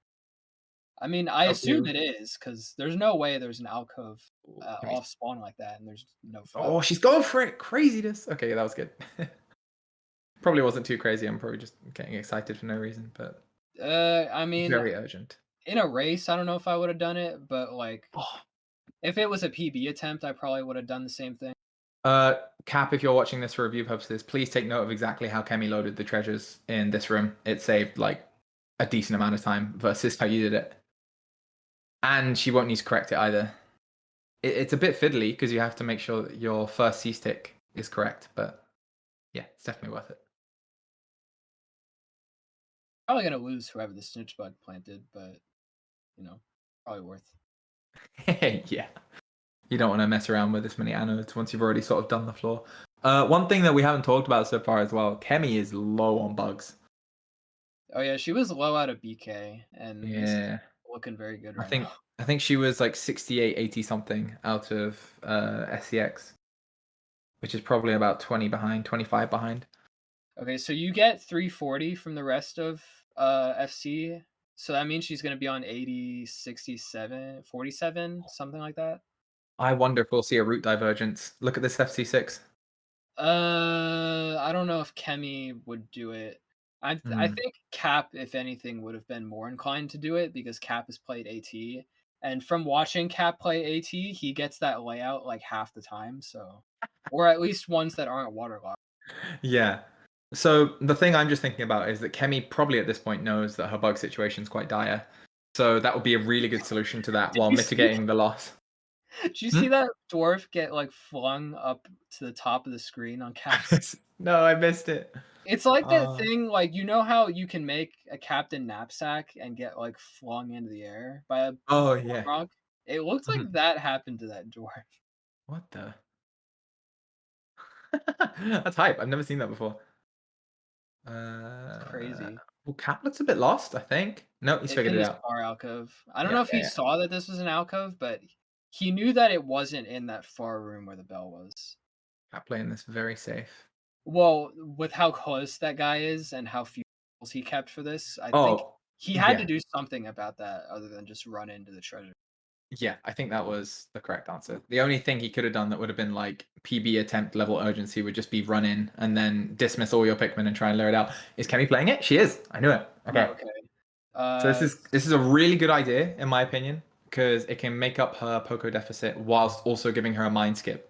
I mean, I assume it is because there's no way there's an alcove Chemi's- off spawn like that, and there's no flower. Oh, she's going for it. Craziness. Okay, that was good. Probably wasn't too crazy. I'm probably just getting excited for no reason, but I mean, very urgent. in a race, I don't know if I would have done it, but like, Oh. if it was a PB attempt, I probably would have done the same thing. Cap, if you're watching this for review purposes, please take note of exactly how Chemi loaded the treasures in this room. It saved like a decent amount of time versus how you did it. And she won't need to correct it either. It's a bit fiddly because you have to make sure that your first C-stick is correct, but yeah, it's definitely worth it. Probably gonna lose whoever the snitch bug planted, but you know, probably worth. Yeah. You don't want to mess around with this many anodes once you've already sort of done the floor. One thing that we haven't talked about so far as well, Chemi is low on bugs. Oh yeah, she was low out of BK, and this is Yeah. looking very good I right think now. I think she was like 68, 80 something out of SCX, which is probably about 20 behind, 25 behind. Okay, so you get 340 from the rest of FC, so that means she's gonna be on 80, 67, 47, something like that. I wonder if we'll see a route divergence. Look at this FC6. I don't know if Chemi would do it. I think Cap, if anything, would have been more inclined to do it because Cap has played AT, and from watching Cap play AT, he gets that layout like half the time. So, or at least ones that aren't waterlogged. Yeah. So the thing I'm just thinking about is that Chemi probably at this point knows that her bug situation is quite dire. So that would be a really good solution to that while you see- mitigating the loss. Did you see that dwarf get like flung up to the top of the screen on Cap's? No, I missed it. It's like that thing, like you know how you can make a captain knapsack and get like flung into the air by a Oh yeah. rock? It looked like that happened to that dwarf. What the? That's hype. I've never seen that before. Crazy. Well, Cap looks a bit lost, I think. No, he's figured In it this out. far alcove. I don't Yeah, know if he yeah. saw that this was an alcove, but he knew that it wasn't in that far room where the bell was. Cap playing this very safe. Well, with how close that guy is and how few kills he kept for this, I think Oh, he had to yeah. do something about that other than just run into the treasure. Yeah, I think that was the correct answer. The only thing he could have done that would have been like PB attempt level urgency would just be run in and then dismiss all your Pikmin and try and lure it out. Is Chemi playing it? She is. I knew it. Okay. So this is a really good idea in my opinion because it can make up her Poco deficit whilst also giving her a mind skip.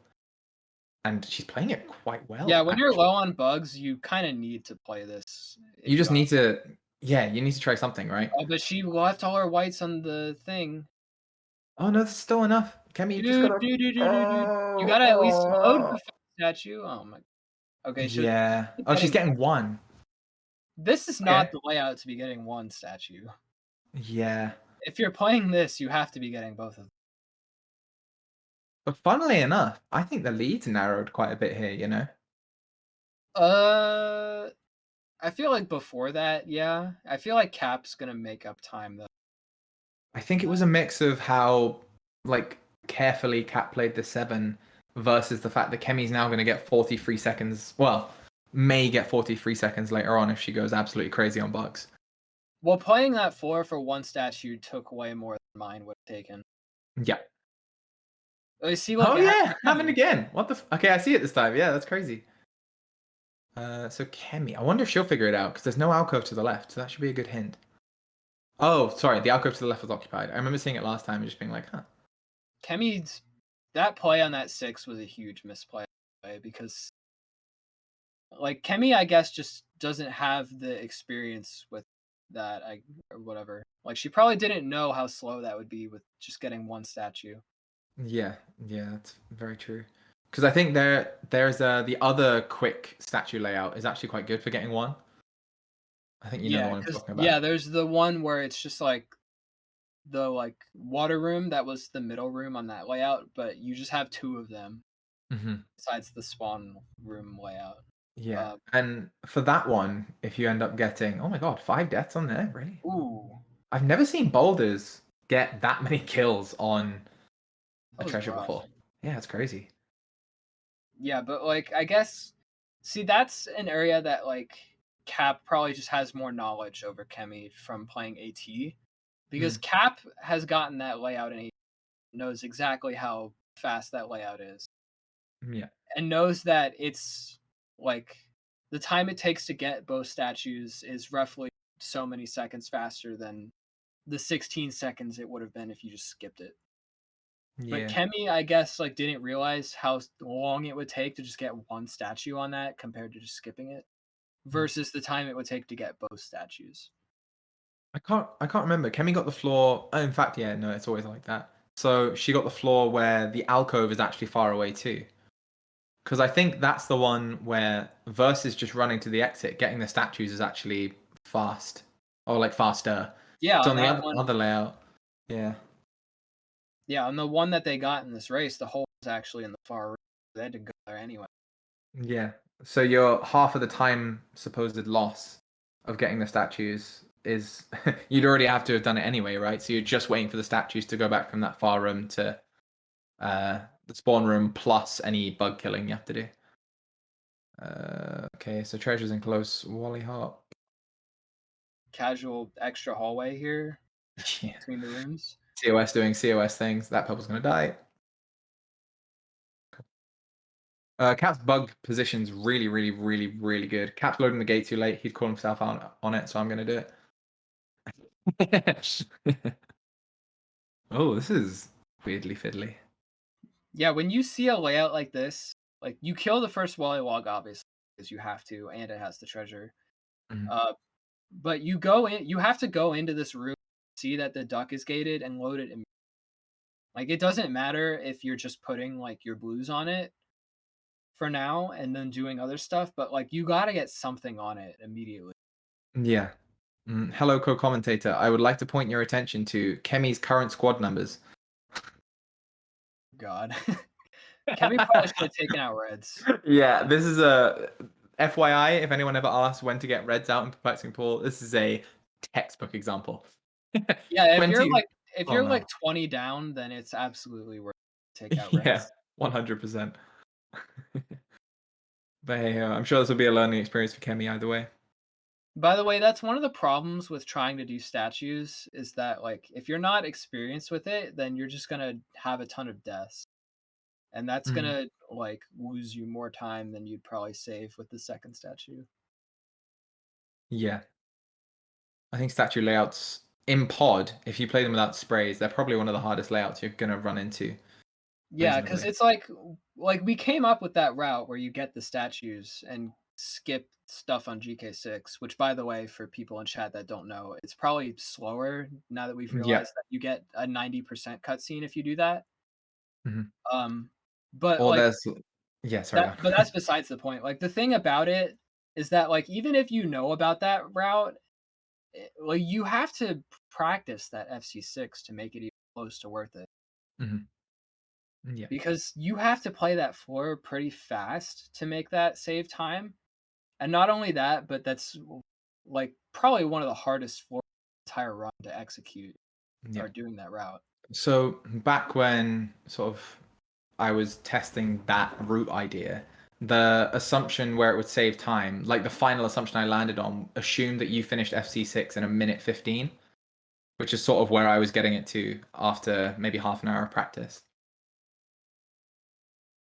And she's playing it quite well. Yeah, when you're actually. low on bugs, you kind of need to play this. You just need to, yeah, you need to try something, right? Oh, but she left all her whites on the thing. Oh no, there's still enough. Chemi, you just gotta. You gotta at least load the statue. Oh my. Okay, so yeah. Oh, she's getting one. This is not the layout to be getting one statue. Yeah. If you're playing this, you have to be getting both of them. But funnily enough, I think the lead's narrowed quite a bit here, you know? I feel like before that, yeah. I feel like Cap's gonna make up time though. I think it was a mix of how, like, carefully Cap played the 7 versus the fact that Chemi's now going to get 43 seconds. Well, may get 43 seconds later on if she goes absolutely crazy on bugs. Well, playing that floor for one statue took way more than mine would have taken. Yeah. See, look, Oh yeah, happened again. What the? Okay, I see it this time. Yeah, that's crazy. So Chemi, I wonder if she'll figure it out because there's no alcove to the left, so that should be a good hint. Oh, sorry, the alcove to the left was occupied. I remember seeing it last time and just being like, huh. Chemi's that play on that 6 was a huge misplay because like Chemi, I guess, just doesn't have the experience with that, or whatever. Like she probably didn't know how slow that would be with just getting one statue. Yeah, that's very true. Because I think there's the other quick statue layout is actually quite good for getting one. I think you know the one I'm talking about. Yeah, there's the one where it's just like the like water room that was the middle room on that layout, but you just have 2 of them besides the spawn room layout. Yeah, and for that one, if you end up getting, oh my god, 5 deaths on there, really? Ooh. I've never seen boulders get that many kills on That a was treasure rough. before. Yeah, it's crazy. Yeah, but like I guess see that's an area that like Cap probably just has more knowledge over Chemi from playing AT because Cap has gotten that layout and he knows exactly how fast that layout is Yeah. and knows that it's like the time it takes to get both statues is roughly so many seconds faster than the 16 seconds it would have been if you just skipped it. But Yeah. Chemi, I guess, like didn't realize how long it would take to just get one statue on that compared to just skipping it, versus the time it would take to get both statues. I can't remember. Kemi got the floor. Oh, in fact, yeah, no, it's always like that. So she got the floor where the alcove is actually far away too. Because I think that's the one where versus just running to the exit, getting the statues is actually fast. Or like faster. Yeah, So on on the that one, other layout. Yeah. yeah, on the one that they got in this race, the hole was actually in the far right. They had to go there anyway. Yeah. So your half of the time supposed loss of getting the statues is you'd already have to have done it anyway, right? So you're just waiting for the statues to go back from that far room to the spawn room plus any bug killing you have to do. Okay, so treasures in close. Wally Hop. Casual extra hallway here Yeah. between the rooms. COS doing COS things. That puppet's gonna die. Cap's bug position's really, really, really, really good. Cap's loading the gate too late. He'd call himself out on it, so I'm gonna do it. Oh, this is weirdly fiddly. Yeah, when you see a layout like this, like you kill the first Wally log obviously because you have to, and it has the treasure. Mhm. But you go in, you have to go into this room, see that the duck is gated, and load it. Like it doesn't matter if you're just putting like your blues on it for now and then doing other stuff, but like you got to get something on it immediately. Yeah. Hello, co-commentator. I would like to point your attention to Kemi's current squad numbers. God, Chemi probably should have taken out Reds. Yeah, this is a FYI. If anyone ever asks when to get Reds out in Perplexing Pool, this is a textbook example. Yeah, 20. if Oh you're no. like 20 down, then it's absolutely worth it to take out Yeah, Reds. 100%. But hey, I'm sure this will be a learning experience for Kemi either way. By the way, that's one of the problems with trying to do statues is that like if you're not experienced with it, then you're just gonna have a ton of deaths. And that's gonna like lose you more time than you'd probably save with the second statue. Yeah. I think statue layouts in pod, if you play them without sprays, they're probably one of the hardest layouts you're gonna run into. Yeah, because Reasonably. it's like we came up with that route where you get the statues and skip stuff on GK6, which by the way, for people in chat that don't know, it's probably slower now that we've Yeah. realized that you get a 90% cutscene if you do that. Mhm. But Or like there's yeah, sorry. that, but that's besides the point. Like the thing about it is that like even if you know about that route, like you have to practice that FC6 to make it even close to worth it. Yeah. Because you have to play that floor pretty fast to make that save time. And not only that, but that's like probably one of the hardest floors in the entire run to execute Yeah. are doing that route. So back when sort of I was testing that route idea, the assumption where it would save time, like the final assumption I landed on, assumed that you finished FC6 in a minute 15, which is sort of where I was getting it to after maybe half an hour of practice.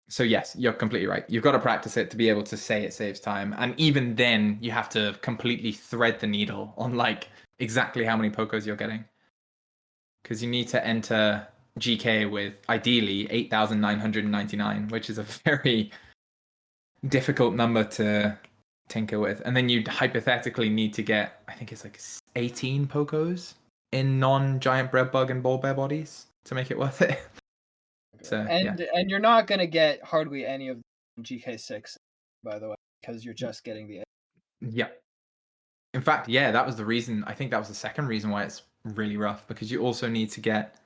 So yes, you're completely right. You've got to practice it to be able to say it saves time. And even then you have to completely thread the needle on like exactly how many pokos you're getting. Because you need to enter GK with ideally 8,999, which is a very difficult number to tinker with. And then you'd hypothetically need to get, I think it's like 18 pokos in non-giant bread bug and ball bear bodies to make it worth it. So yeah. And you're not gonna get hardly any of GK6, by the way, because you're just getting the Yeah. In fact, yeah, that was the reason. I think that was the second reason why it's really rough, because you also need to get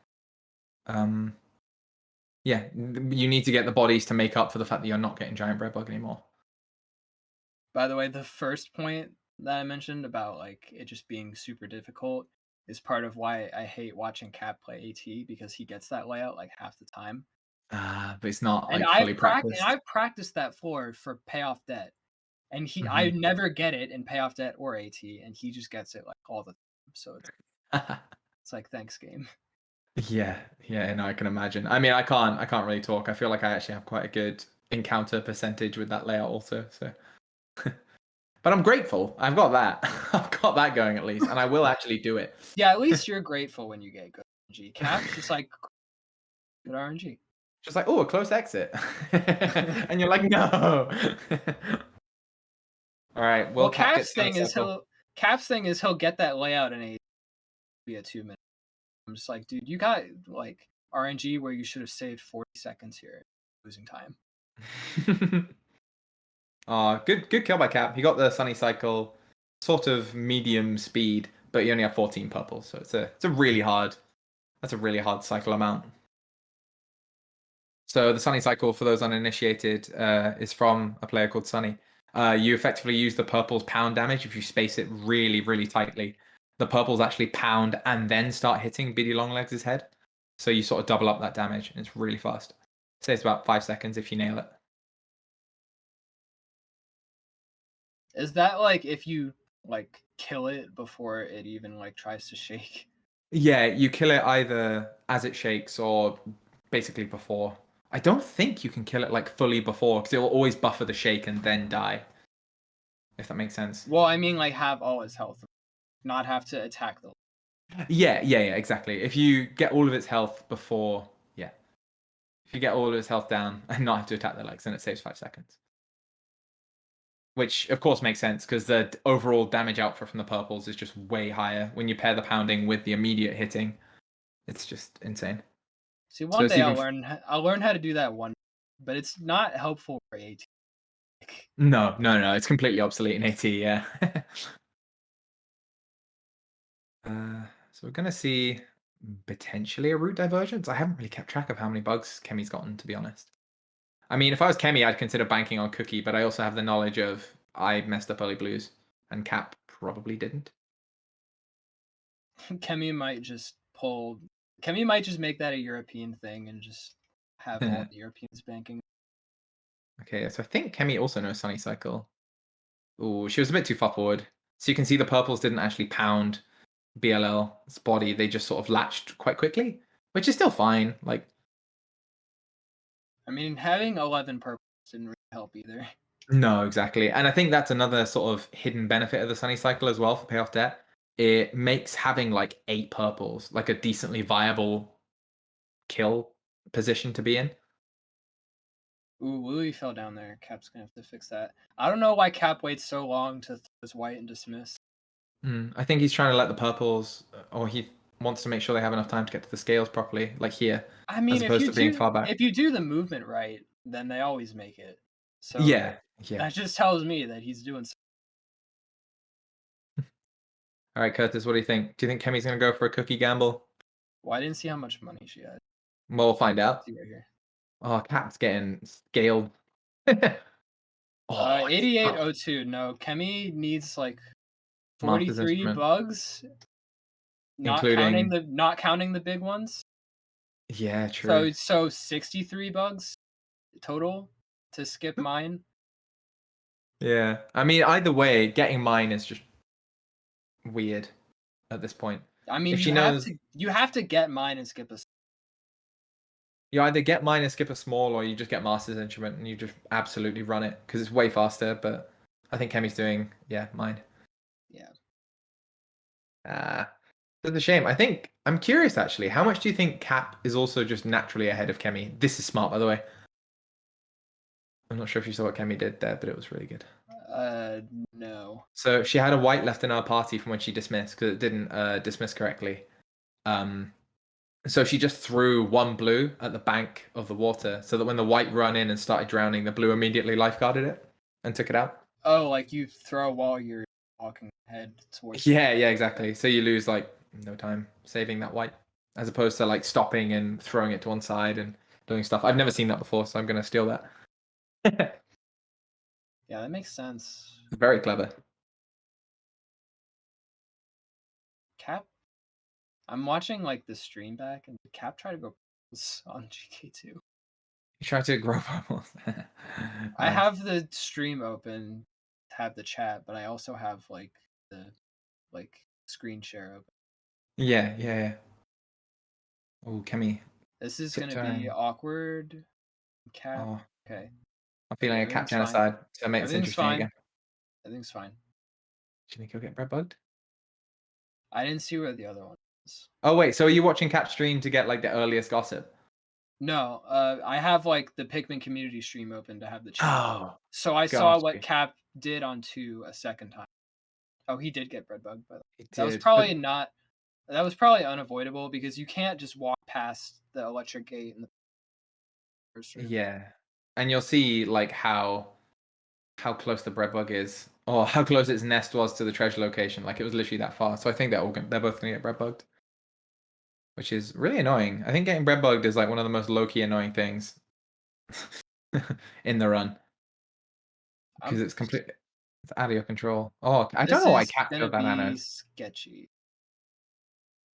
yeah, you need to get the bodies to make up for the fact that you're not getting giant bread bug anymore. By the way, the first point that I mentioned about like it just being super difficult, is part of why I hate watching Cap play AT, because he gets that layout like half the time. But it's not And like fully practiced. I've practiced that floor for Payoff Debt, and I Mhm. never get it in Payoff Debt or AT, and he just gets it like all the time. So it's like, thanks, game. Yeah, and I can imagine. I mean, I can't really talk. I feel like I actually have quite a good encounter percentage with that layout also. So, but I'm grateful. I've got that. I've got that going at least, and I will actually do it. Yeah, at least you're grateful when you get good RNG. Cap's just like good RNG. Just like, oh, a close exit, and you're like, no. All right. Will Well, Cap get Sunny Cap's thing is he'll get that layout in a 2 minutes. I'm just like, dude, you got like RNG where you should have saved 40 seconds here, losing time. Good kill by Cap. He got the Sunny Cycle, sort of medium speed, but you only have 14 purples, so it's a really hard. That's a really hard cycle amount. So the Sunny Cycle, for those uninitiated, is from a player called Sunny. You effectively use the purple's pound damage if you space it really, really tightly. The purples actually pound and then start hitting Biddy Longlegs' head. So you sort of double up that damage, and it's really fast. Say it's about 5 seconds if you nail it. Is that like if you like kill it before it even like tries to shake? Yeah, you kill it either as it shakes or basically before. I don't think you can kill it like fully before because it will always buffer the shake and then die. If that makes sense. Well, I mean, like have all its health, not have to attack the. Yeah, exactly. If you get all of its health before, yeah. If you get all of its health down and not have to attack the legs, then it saves 5 seconds. Which, of course, makes sense because the overall damage output from the purples is just way higher. When you pair the pounding with the immediate hitting, it's just insane. See, one day even I'll learn how to do that one, but it's not helpful for AT. No, it's completely obsolete in AT, yeah. So we're going to see potentially a route divergence. I haven't really kept track of how many bugs Chemi's gotten, to be honest. I mean, if I was Chemi, I'd consider banking on Cookie, but I also have the knowledge of I messed up early blues, and Cap probably didn't. Chemi might just make that a European thing and just have all the Europeans banking. Okay, so I think Chemi also knows Sunny Cycle. Ooh, she was a bit too far forward. So you can see the purples didn't actually pound BLL's body. They just sort of latched quite quickly, which is still fine. Like, I mean, having 11 purples didn't really help either. no, exactly. And I think that's another sort of hidden benefit of the Sunny Cycle as well for Payoff Debt. It makes having like 8 purples like a decently viable kill position to be in. Ooh, Louis fell down there. Cap's gonna have to fix that. I don't know why Cap waits so long to throw his white and dismiss. I think he's trying to let the purples, or he wants to make sure they have enough time to get to the scales properly, like here. I mean, as opposed to being far back. if you do the movement right, then they always make it. So Yeah. that just tells me that he's doing. All right, Curtis, what do you think? Do you think Chemi's going to go for a cookie gamble? Well, I didn't see how much money she had. Well, we'll find out. See right here. Oh, Cap's getting scaled. 8802. No, Chemi needs like 43 bugs. Not counting the big ones. Yeah, true. So 63 bugs total to skip mine. Yeah. I mean, either way, getting mine is just weird at this point. I mean, if you have to get mine and skip a. You either get mine and skip a small, or you just get Master's Instrument and you just absolutely run it because it's way faster. But I think Chemi's doing mine. Yeah. It's a shame. I think I'm curious actually. How much do you think Cap is also just naturally ahead of Chemi? This is smart, by the way. I'm not sure if you saw what Chemi did there, but it was really good. No. So she had a white left in our party from when she dismissed because it didn't dismiss correctly. So she just threw one blue at the bank of the water so that when the white ran in and started drowning, the blue immediately lifeguarded it and took it out. Oh, like you throw while you're walking ahead towards. Yeah, exactly. So you lose like no time saving that white, as opposed to like stopping and throwing it to one side and doing stuff. I've never seen that before, so I'm gonna steal that. Yeah, that makes sense. Very clever. Cap I'm watching like the stream back, and Cap tried to go on GK2. You try to grow bubbles. I have the stream open, have the chat, but I also have like the screen share open. Yeah. Oh, Chemi. This is gonna be Tiptoeing. awkward. Cap. Oh, Okay. I'm feeling a cap Everything's fine. genocide. So make this Everything's interesting fine. again. Everything's fine. Do you think he'll get bread bugged? I didn't see where the other one was. Oh wait, so are you watching Cap stream to get like the earliest gossip? No, I have like the Pikmin community stream open to have the chat. Oh, So I saw got what you. Cap did on 2 a second time. Oh, he did get bread bugged, by the way. He That was did, probably but- not. That was probably unavoidable because you can't just walk past the electric gate in the first room. Yeah, and you'll see like how close the bread bug is, or how close its nest was to the treasure location. Like it was literally that far. So I think they're both gonna get bread bugged, which is really annoying. I think getting bread bugged is like one of the most low key annoying things in the run because it's complete. It's out of your control. Oh, I don't know why Cap gonna killed that be anode. sketchy.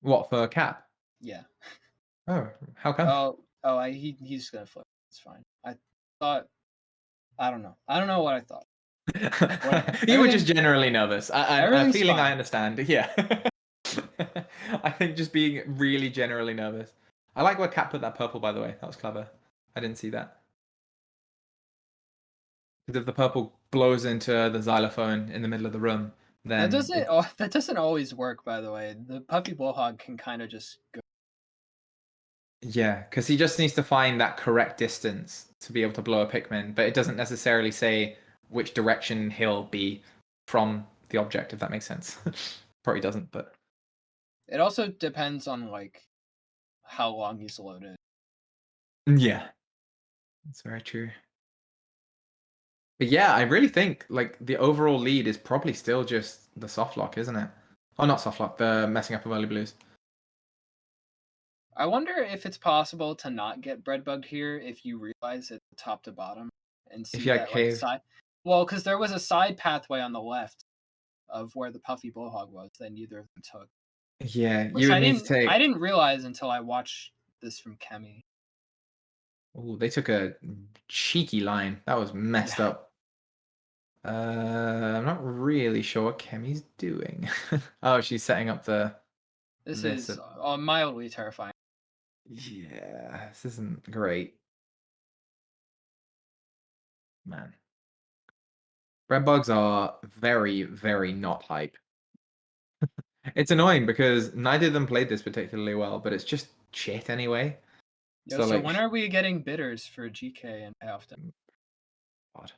What for Cap? Yeah. Oh, how come? He's gonna flip. It's fine. I thought. I don't know. I don't know what I thought. You were just generally nervous. A Everything's feeling I fine. understand. Yeah. I think just being really generally nervous. I like where Cat put that purple, by the way. That was clever. I didn't see that. Because if the purple blows into the xylophone in the middle of the room, then that doesn't always work, by the way. The puppy bullhog can kind of just go. Yeah, because he just needs to find that correct distance to be able to blow a Pikmin, but it doesn't necessarily say which direction he'll be from the object, if that makes sense. Probably doesn't, but It also depends on like how long he's loaded. yeah, that's very true. But yeah, I really think like the overall lead is probably still just the soft lock, isn't it? Oh, not soft lock, the messing up of early blues. I wonder if it's possible to not get bread bugged here if you realize it top to bottom and see you had that like cave. side. Well, because there was a side pathway on the left of where the puffy bullhog was that neither of them took. Yeah, Which you would I need to take. I didn't realize until I watched this from Chemi. Oh, they took a cheeky line. That was messed Yeah. up. I'm not really sure what Kemi's doing. Oh, she's setting up the. This This is mildly terrifying. Yeah, this isn't great. Man. Bread bugs are very, very not hype. It's annoying because neither of them played this particularly well, but it's just shit anyway. Yo, So, so like, when are we getting bidders for GK and payoff? God.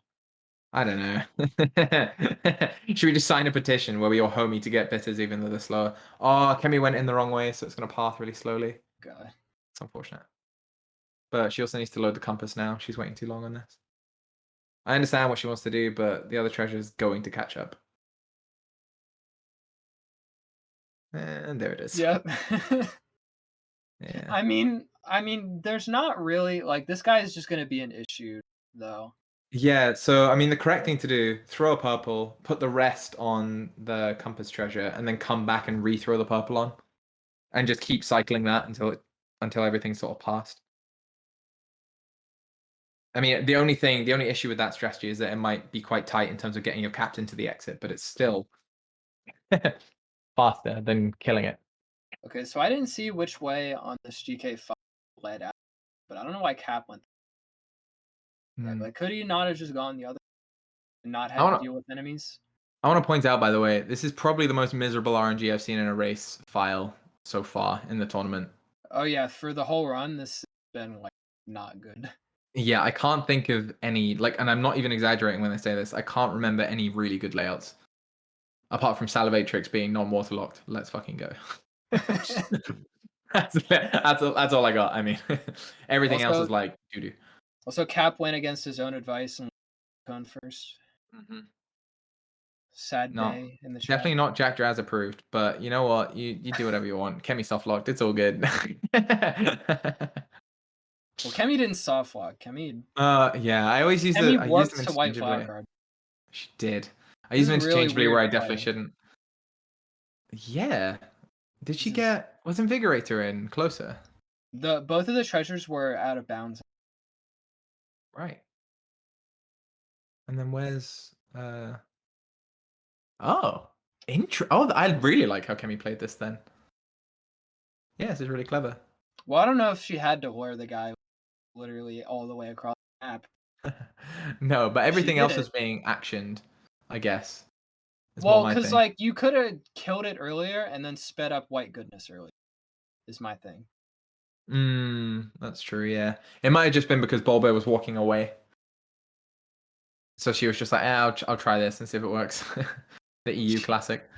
I don't know. Should we just sign a petition where we all homie to get bitters even though they're slower? Oh, Kemi went in the wrong way, so it's going to path really slowly. God. It's unfortunate. But she also needs to load the compass now. She's waiting too long on this. I understand what she wants to do, but the other treasure is going to catch up. And there it is. Yep. Yeah. I mean, there's not really like this guy is just gonna be an issue though. Yeah, so I mean the correct thing to do, throw a purple, put the rest on the compass treasure, and then come back and re-throw the purple on. And just keep cycling that until everything's sort of passed. I mean, the only issue with that strategy is that it might be quite tight in terms of getting your captain to the exit, but it's still faster than killing it. Okay, so I didn't see which way on this GK5 led out, but I don't know why Cap went. Like, could he not have just gone the other and not had to deal with enemies? I want to point out, by the way, this is probably the most miserable RNG I've seen in a race file so far in the tournament. Oh yeah, for the whole run, this has been like not good. Yeah, I can't think of any, like, and I'm not even exaggerating when I say this, I can't remember any really good layouts. Apart from Salivatrix being non-waterlocked. Let's fucking go. that's all I got. I mean, everything else is like doo-doo. Also, Cap went against his own advice and cone first. Mm-hmm. Sad day in the chat. Definitely not Jack Draz approved, but you know what? You do whatever you want. Chemi soft locked. It's all good. Well, Chemi didn't soft lock. Chemi. Yeah, I always use Chemi I use worked them to white interchangeably. flag card. She did. I use them This is really interchangeably where I weird definitely play. shouldn't. Yeah. Did she This is- get... Was Invigorator in closer? both of the treasures were out of bounds. Right. And then where's... Oh, I really like how Chemi played this then. Yeah, this is really clever. Well, I don't know if she had to lure the guy literally all the way across the map. No, but everything did else it. was being actioned, I guess. Is Well, more my because thing. like you could have killed it earlier and then sped up white goodness earlier. Is my thing. That's true, yeah. It might have just been because Bulbo was walking away. So she was just like, I'll try this and see if it works. The EU classic.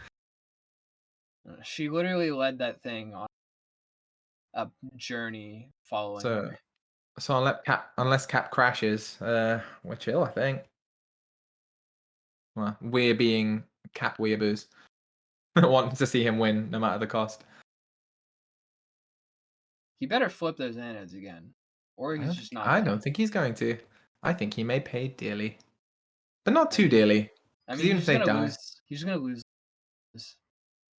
She literally led that thing on a journey following So, her. so unless Cap crashes, we're chill, I think. Well, we're being Cap weeaboos. Wanting to see him win no matter the cost. He better flip those anodes again. Or he's just not I dead. don't think he's going to. I think he may pay dearly. But not too mean- dearly. I 'Cause mean, even he's if they gonna die. lose. He's gonna lose this.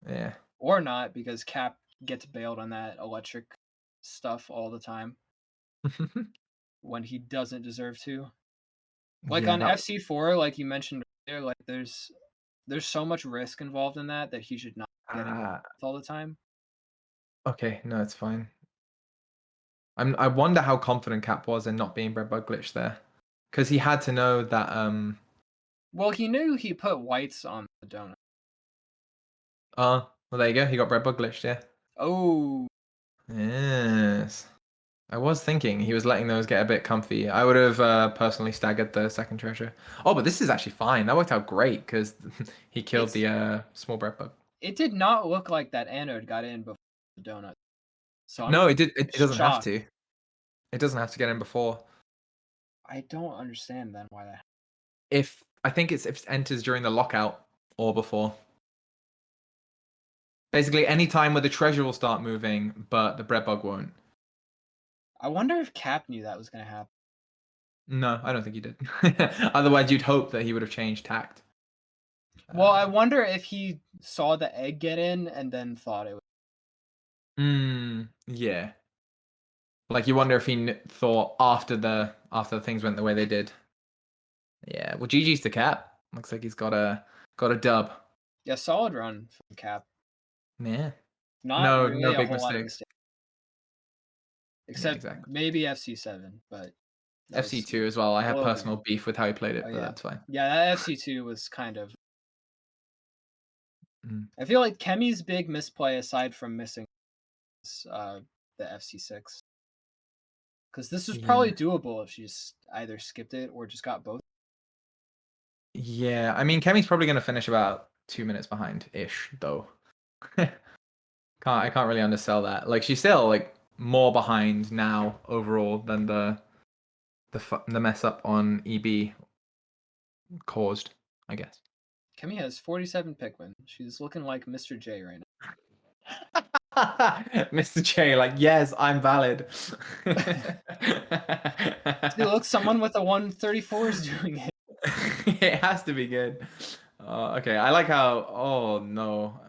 Yeah. Or not, because Cap gets bailed on that electric stuff all the time when he doesn't deserve to. Like Yeah, on that- FC4, like you mentioned earlier, like there's so much risk involved in that he should not be getting Ah, all the time. okay, no, it's fine. I wonder how confident Cap was in not being breadbug glitch there. Because he had to know that Well, he knew he put whites on the donut. well there you go, he got breadbug glitched, yeah. Oh, Yes. I was thinking he was letting those get a bit comfy. I would have personally staggered the second treasure. Oh, but this is actually fine. That worked out great because he killed the small breadbug. it did not look like that anode got in before the donut. So No, it did. It doesn't have shocked. to. It doesn't have to get in before. I don't understand then why that. If I think if it enters during the lockout or before. Basically, any time where the treasure will start moving, but the breadbug won't. I wonder if Cap knew that was gonna happen. No, I don't think he did. Otherwise, you'd hope that he would have changed tact. Well, I wonder if he saw the egg get in and then thought it was. Yeah. Like you wonder if he thought after the things went the way they did. Yeah. Well, GG's to Cap. Looks like he's got a dub. Yeah, solid run from Cap. Yeah. Not No really a big whole lot of mistakes. mistakes. Except exactly. maybe FC7, but that was- FC2 as well. I have Oh, personal beef with how he played it, Oh, but yeah. that's fine. Yeah, that FC2 was kind of. Mm. I feel like Chemi's big misplay, aside from missing, was, the FC6. Because this was probably doable if she just either skipped it or just got both. Yeah, I mean, Kemi's probably going to finish about 2 minutes behind ish, though. I can't really undersell that. Like she's still like more behind now overall than the mess up on EB caused, I guess. Chemi has 47 Pikmin. She's looking like Mr. J right now. Mr. J, like, yes, I'm valid. See, look, someone with a 134 is doing it. It has to be good. Okay, I like how. Oh no,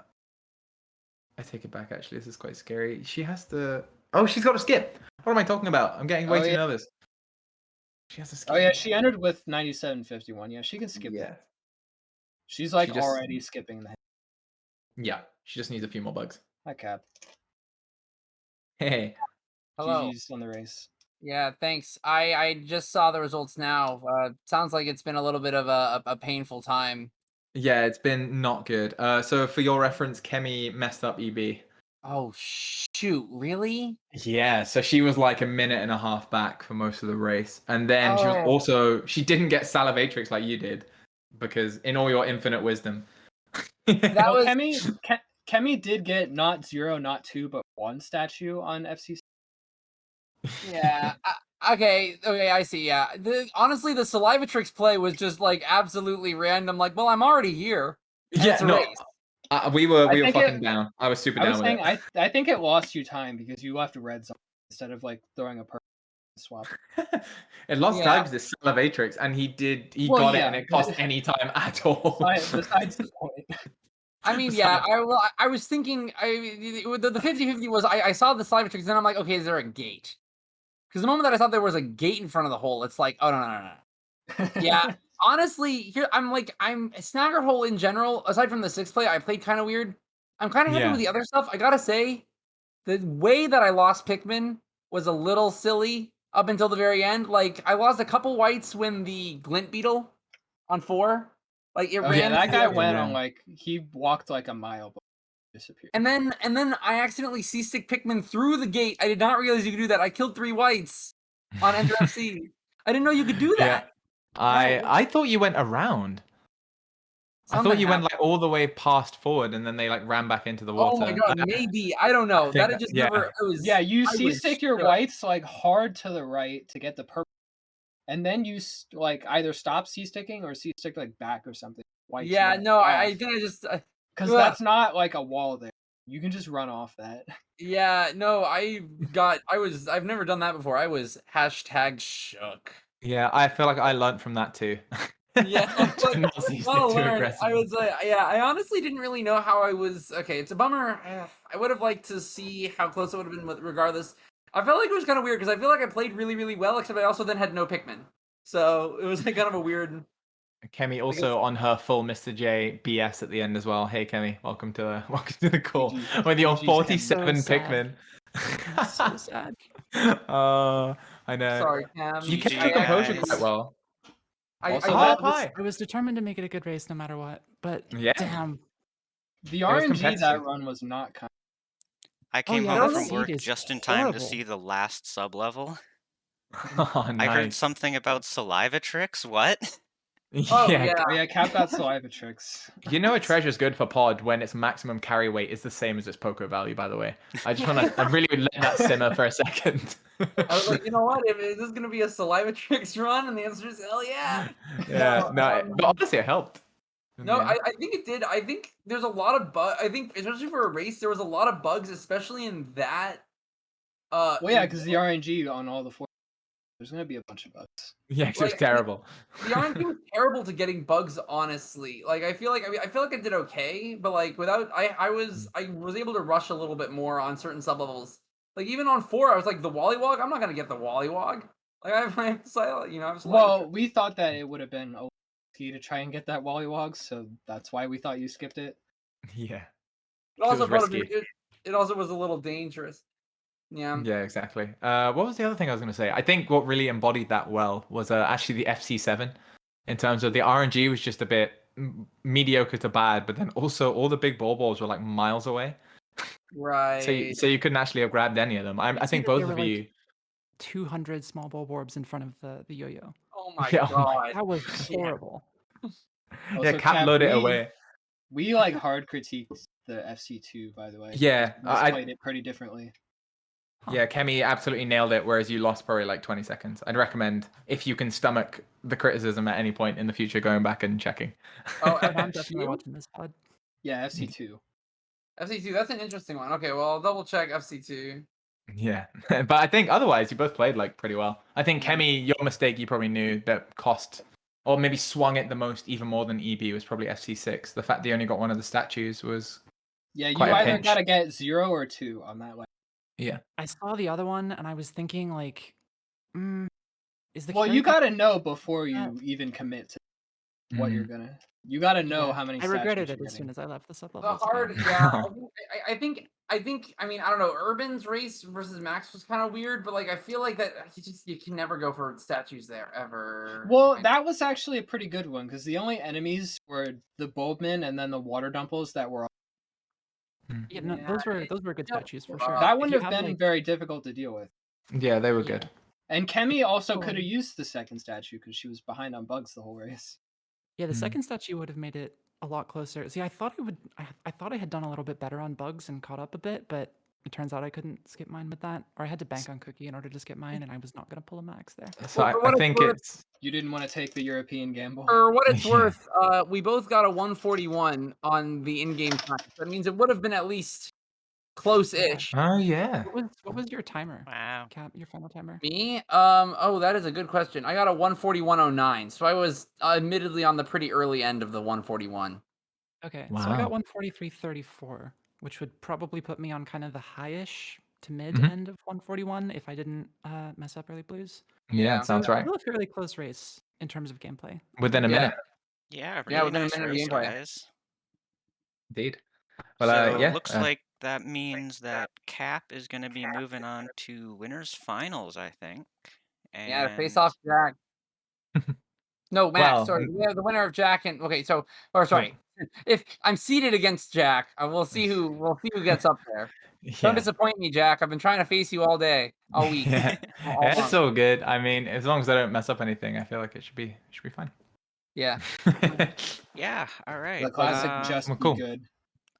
I take it back. Actually, this is quite scary. She has to. Oh, she's got to skip. What am I talking about? I'm getting way too nervous. She has to skip. Oh yeah, she entered with 97.51. Yeah, she can skip that. She's like already skipping the. Yeah, she just needs a few more bugs. Hi, Cap. Hey. Hello. GG's on the race. Yeah, thanks. I just saw the results now. Sounds like it's been a little bit of a painful time. Yeah, it's been not good. So for your reference, Chemi messed up EB. Oh shoot! Really? Yeah, so she was like a minute and a half back for most of the race, and then she didn't get Salivatrix like you did, because in all your infinite wisdom. That was Chemi did get not 0, not 2, but 1 statue on FC. Yeah. Okay. I see. Yeah. Honestly, the Salivatrix play was just like absolutely random. Like, well, I'm already here. Yeah, no. We were fucking down. I was super down with it. I think it lost you time because you left red zone instead of like throwing a perfect swap. It lost times this Salivatrix, and he got it, and it cost any time at all. Besides the point. I mean, So- yeah. I was thinking. The 50-50 was. I saw the saliva tricks, then I'm like, okay, is there a gate? Because the moment that I thought there was a gate in front of the hole, it's like, oh no. Yeah, honestly, here I'm Snagger Hole in general. Aside from the 6 play, I played kind of weird. I'm kind of happy Yeah. with the other stuff. I gotta say, the way that I lost Pikmin was a little silly up until the very end. Like I lost a couple whites when the Glint Beetle on 4, like it Oh ran. yeah, that through guy there. went Yeah. on like he walked like a mile but disappeared. And then I accidentally C-stick Pikmin through the gate. I did not realize you could do that. I killed 3 whites on Enter FC. I didn't know you could do Yeah. that. Right. I thought you went around. I Something thought you went happened. like all the way past forward, and then they like ran back into the water. Oh my god, maybe. I don't know. think That it just yeah. never. It was. Yeah, you I was C-stick your shook. whites like hard to the right to get the purple, and then you like either stop C-sticking or C-stick like back or something. Whites Yeah, went no, I off. think I just. Because Ugh. that's not like a wall there. You can just run off that. Yeah, no, I've never done that before. I was hashtag shook. Yeah, I feel like I learned from that too. Yeah, To like, not see well stick too learned. I aggressively. was yeah, I honestly didn't really know how I was. Okay, it's a bummer. I would have liked to see how close it would have been regardless. I felt like it was kind of weird because I feel like I played really, really well, except I also then had no Pikmin. So it was like kind of a weird. Kemi also on her full Mr. J BS at the end as well. Hey Kemi, welcome to the call. GG. With your GG's Kemi. 47 So sad. Pikmin. I'm so sad. I know. Sorry, Cam. You kept GG, your composure guys. quite well. Also, I that- was- I was determined to make it a good race no matter what. But Yeah. damn. The was RNG that competitive. run was not kind. I came yeah, home that from seed work is just in time to horrible. see the last sub-level. Oh, I heard nice. something about saliva tricks. What? Oh, yeah. yeah. Oh yeah, Cap got saliva tricks. You know a treasure's good for pod when its maximum carry weight is the same as its poker value, by the way. I just want to really let that simmer for a second. I was like, you know what? Is this gonna be a saliva tricks run? And the answer is hell yeah. Yeah, no, but honestly, it helped. in No, the end. I think it did. I think there's a lot of I think especially for a race, there was a lot of bugs, especially in that. Well, yeah, because the RNG on all the 4, there's gonna be a bunch of bugs. Yeah, it was like, terrible. the RNG was terrible to getting bugs. Honestly, like I feel like I did okay, but like without I was able to rush a little bit more on certain sub levels. Like even on 4, I was like the Wollywog. I'm not gonna get the Wollywog. Like I have Well, we thought that it would have been OP to try and get that Wollywog, so that's why we thought you skipped it. Yeah. it also was brought risky. it also was a little dangerous. Yeah. Yeah, exactly. What was the other thing I was going to say? I think what really embodied that well was actually the FC7 in terms of the RNG was just a bit mediocre to bad, but then also all the big balls were like miles away. Right. So you couldn't actually have grabbed any of them. I see think that both there of were, like, you. 200 small bulborbs in front of the yo-yo. Oh my Yeah, oh my- god. That was horrible. Yeah, Also, Cap Cap, loaded it we- away. We like hard critiqued the FC2, by the way. Yeah, we just I- played it pretty differently. Yeah, Kemi absolutely nailed it, whereas you lost probably like 20 seconds. I'd recommend, if you can stomach the criticism at any point in the future, going back and checking. Oh, I'm and definitely you? watching this pod. Yeah, FC2. FC2, that's an interesting one. Okay, well, I'll double check FC2. Yeah, but I think otherwise you both played like pretty well. I think Yeah. Kemi, your mistake you probably knew that cost, or maybe swung it the most, even more than EB, was probably FC6. The fact that you only got one of the statues was, Yeah, you Quite a either pinch. gotta get 0 or 2 on that. yeah. I saw the other one and I was thinking like, is the Well, carry you pack- gotta know before you even commit to what you're gonna. You gotta know Yeah, how many. I regretted statues it you're as soon getting. as I left the sub The level. hard, yeah. I think. I mean, I don't know. Urban's race versus Max was kind of weird, but like, I feel like that you can never go for statues there ever. Well, that was actually a pretty good one because the only enemies were the Bulbmen and then the water dumples that were. Yeah, no, Yeah, those were good yeah, statues for sure. That If wouldn't you have been like- very difficult to deal with. Yeah, they were Yeah. good. And Kemi also Oh, could have used the second statue because she was behind on bugs the whole race. Yeah, the Mm. second statue would have made it a lot closer. See, I thought it would. I thought I had done a little bit better on bugs and caught up a bit, but it turns out I couldn't skip mine with that, or I had to bank on Cookie in order to skip mine, and I was not gonna pull a max there. So Well, for I what it's think worth- it's. You didn't want to take the European gamble. For what it's Yeah. worth, we both got a 141 on the in-game time. That means it would have been at least close-ish. Oh, yeah. What was your timer? Wow. Cap, your final timer? Me? Oh, that is a good question. I got a 141.09, so I was admittedly on the pretty early end of the 141. Okay, so I got Wow. 143.34, which would probably put me on kind of the highish to mid Mhm. end of 141 if I didn't mess up early blues. Yeah, Yeah. sounds So right. still a fairly close race in terms of gameplay. Within a Yeah. minute, Yeah, Yeah, really within a nice minute of race, gameplay. guys. indeed. Well, So yeah. looks like that means that Cap is going to be moving on to winners finals, I think. Yeah, to face And off Jack. No, Max. Well, Sorry, the winner of Jack and okay. So, or sorry, if I'm seated against Jack, we'll see who gets up there. Don't yeah. disappoint me, Jack. I've been trying to face you all day, all week, Yeah. all Yeah, it's month. all good. I mean, as long as I don't mess up anything, I feel like it should be fine. Yeah. yeah, all right. The classic just Well, be cool. good.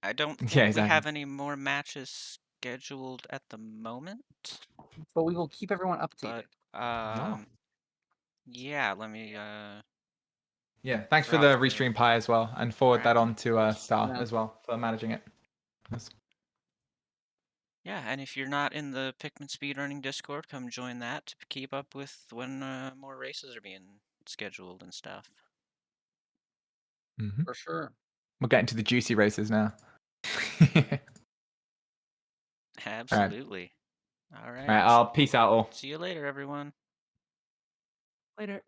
I don't Yeah, think we exactly. have any more matches scheduled at the moment. But we will keep everyone updated. But Oh. yeah, let me Yeah, thanks for drop the the restream pie as well, and forward that on to Star Yeah. as well for managing it. Yeah, and if you're not in the Pikmin speedrunning Discord, come join that to keep up with when more races are being scheduled and stuff. Mm-hmm. For sure. We're getting to the juicy races now. Absolutely. All All right, right. I'll peace out all. See you later, everyone. Later.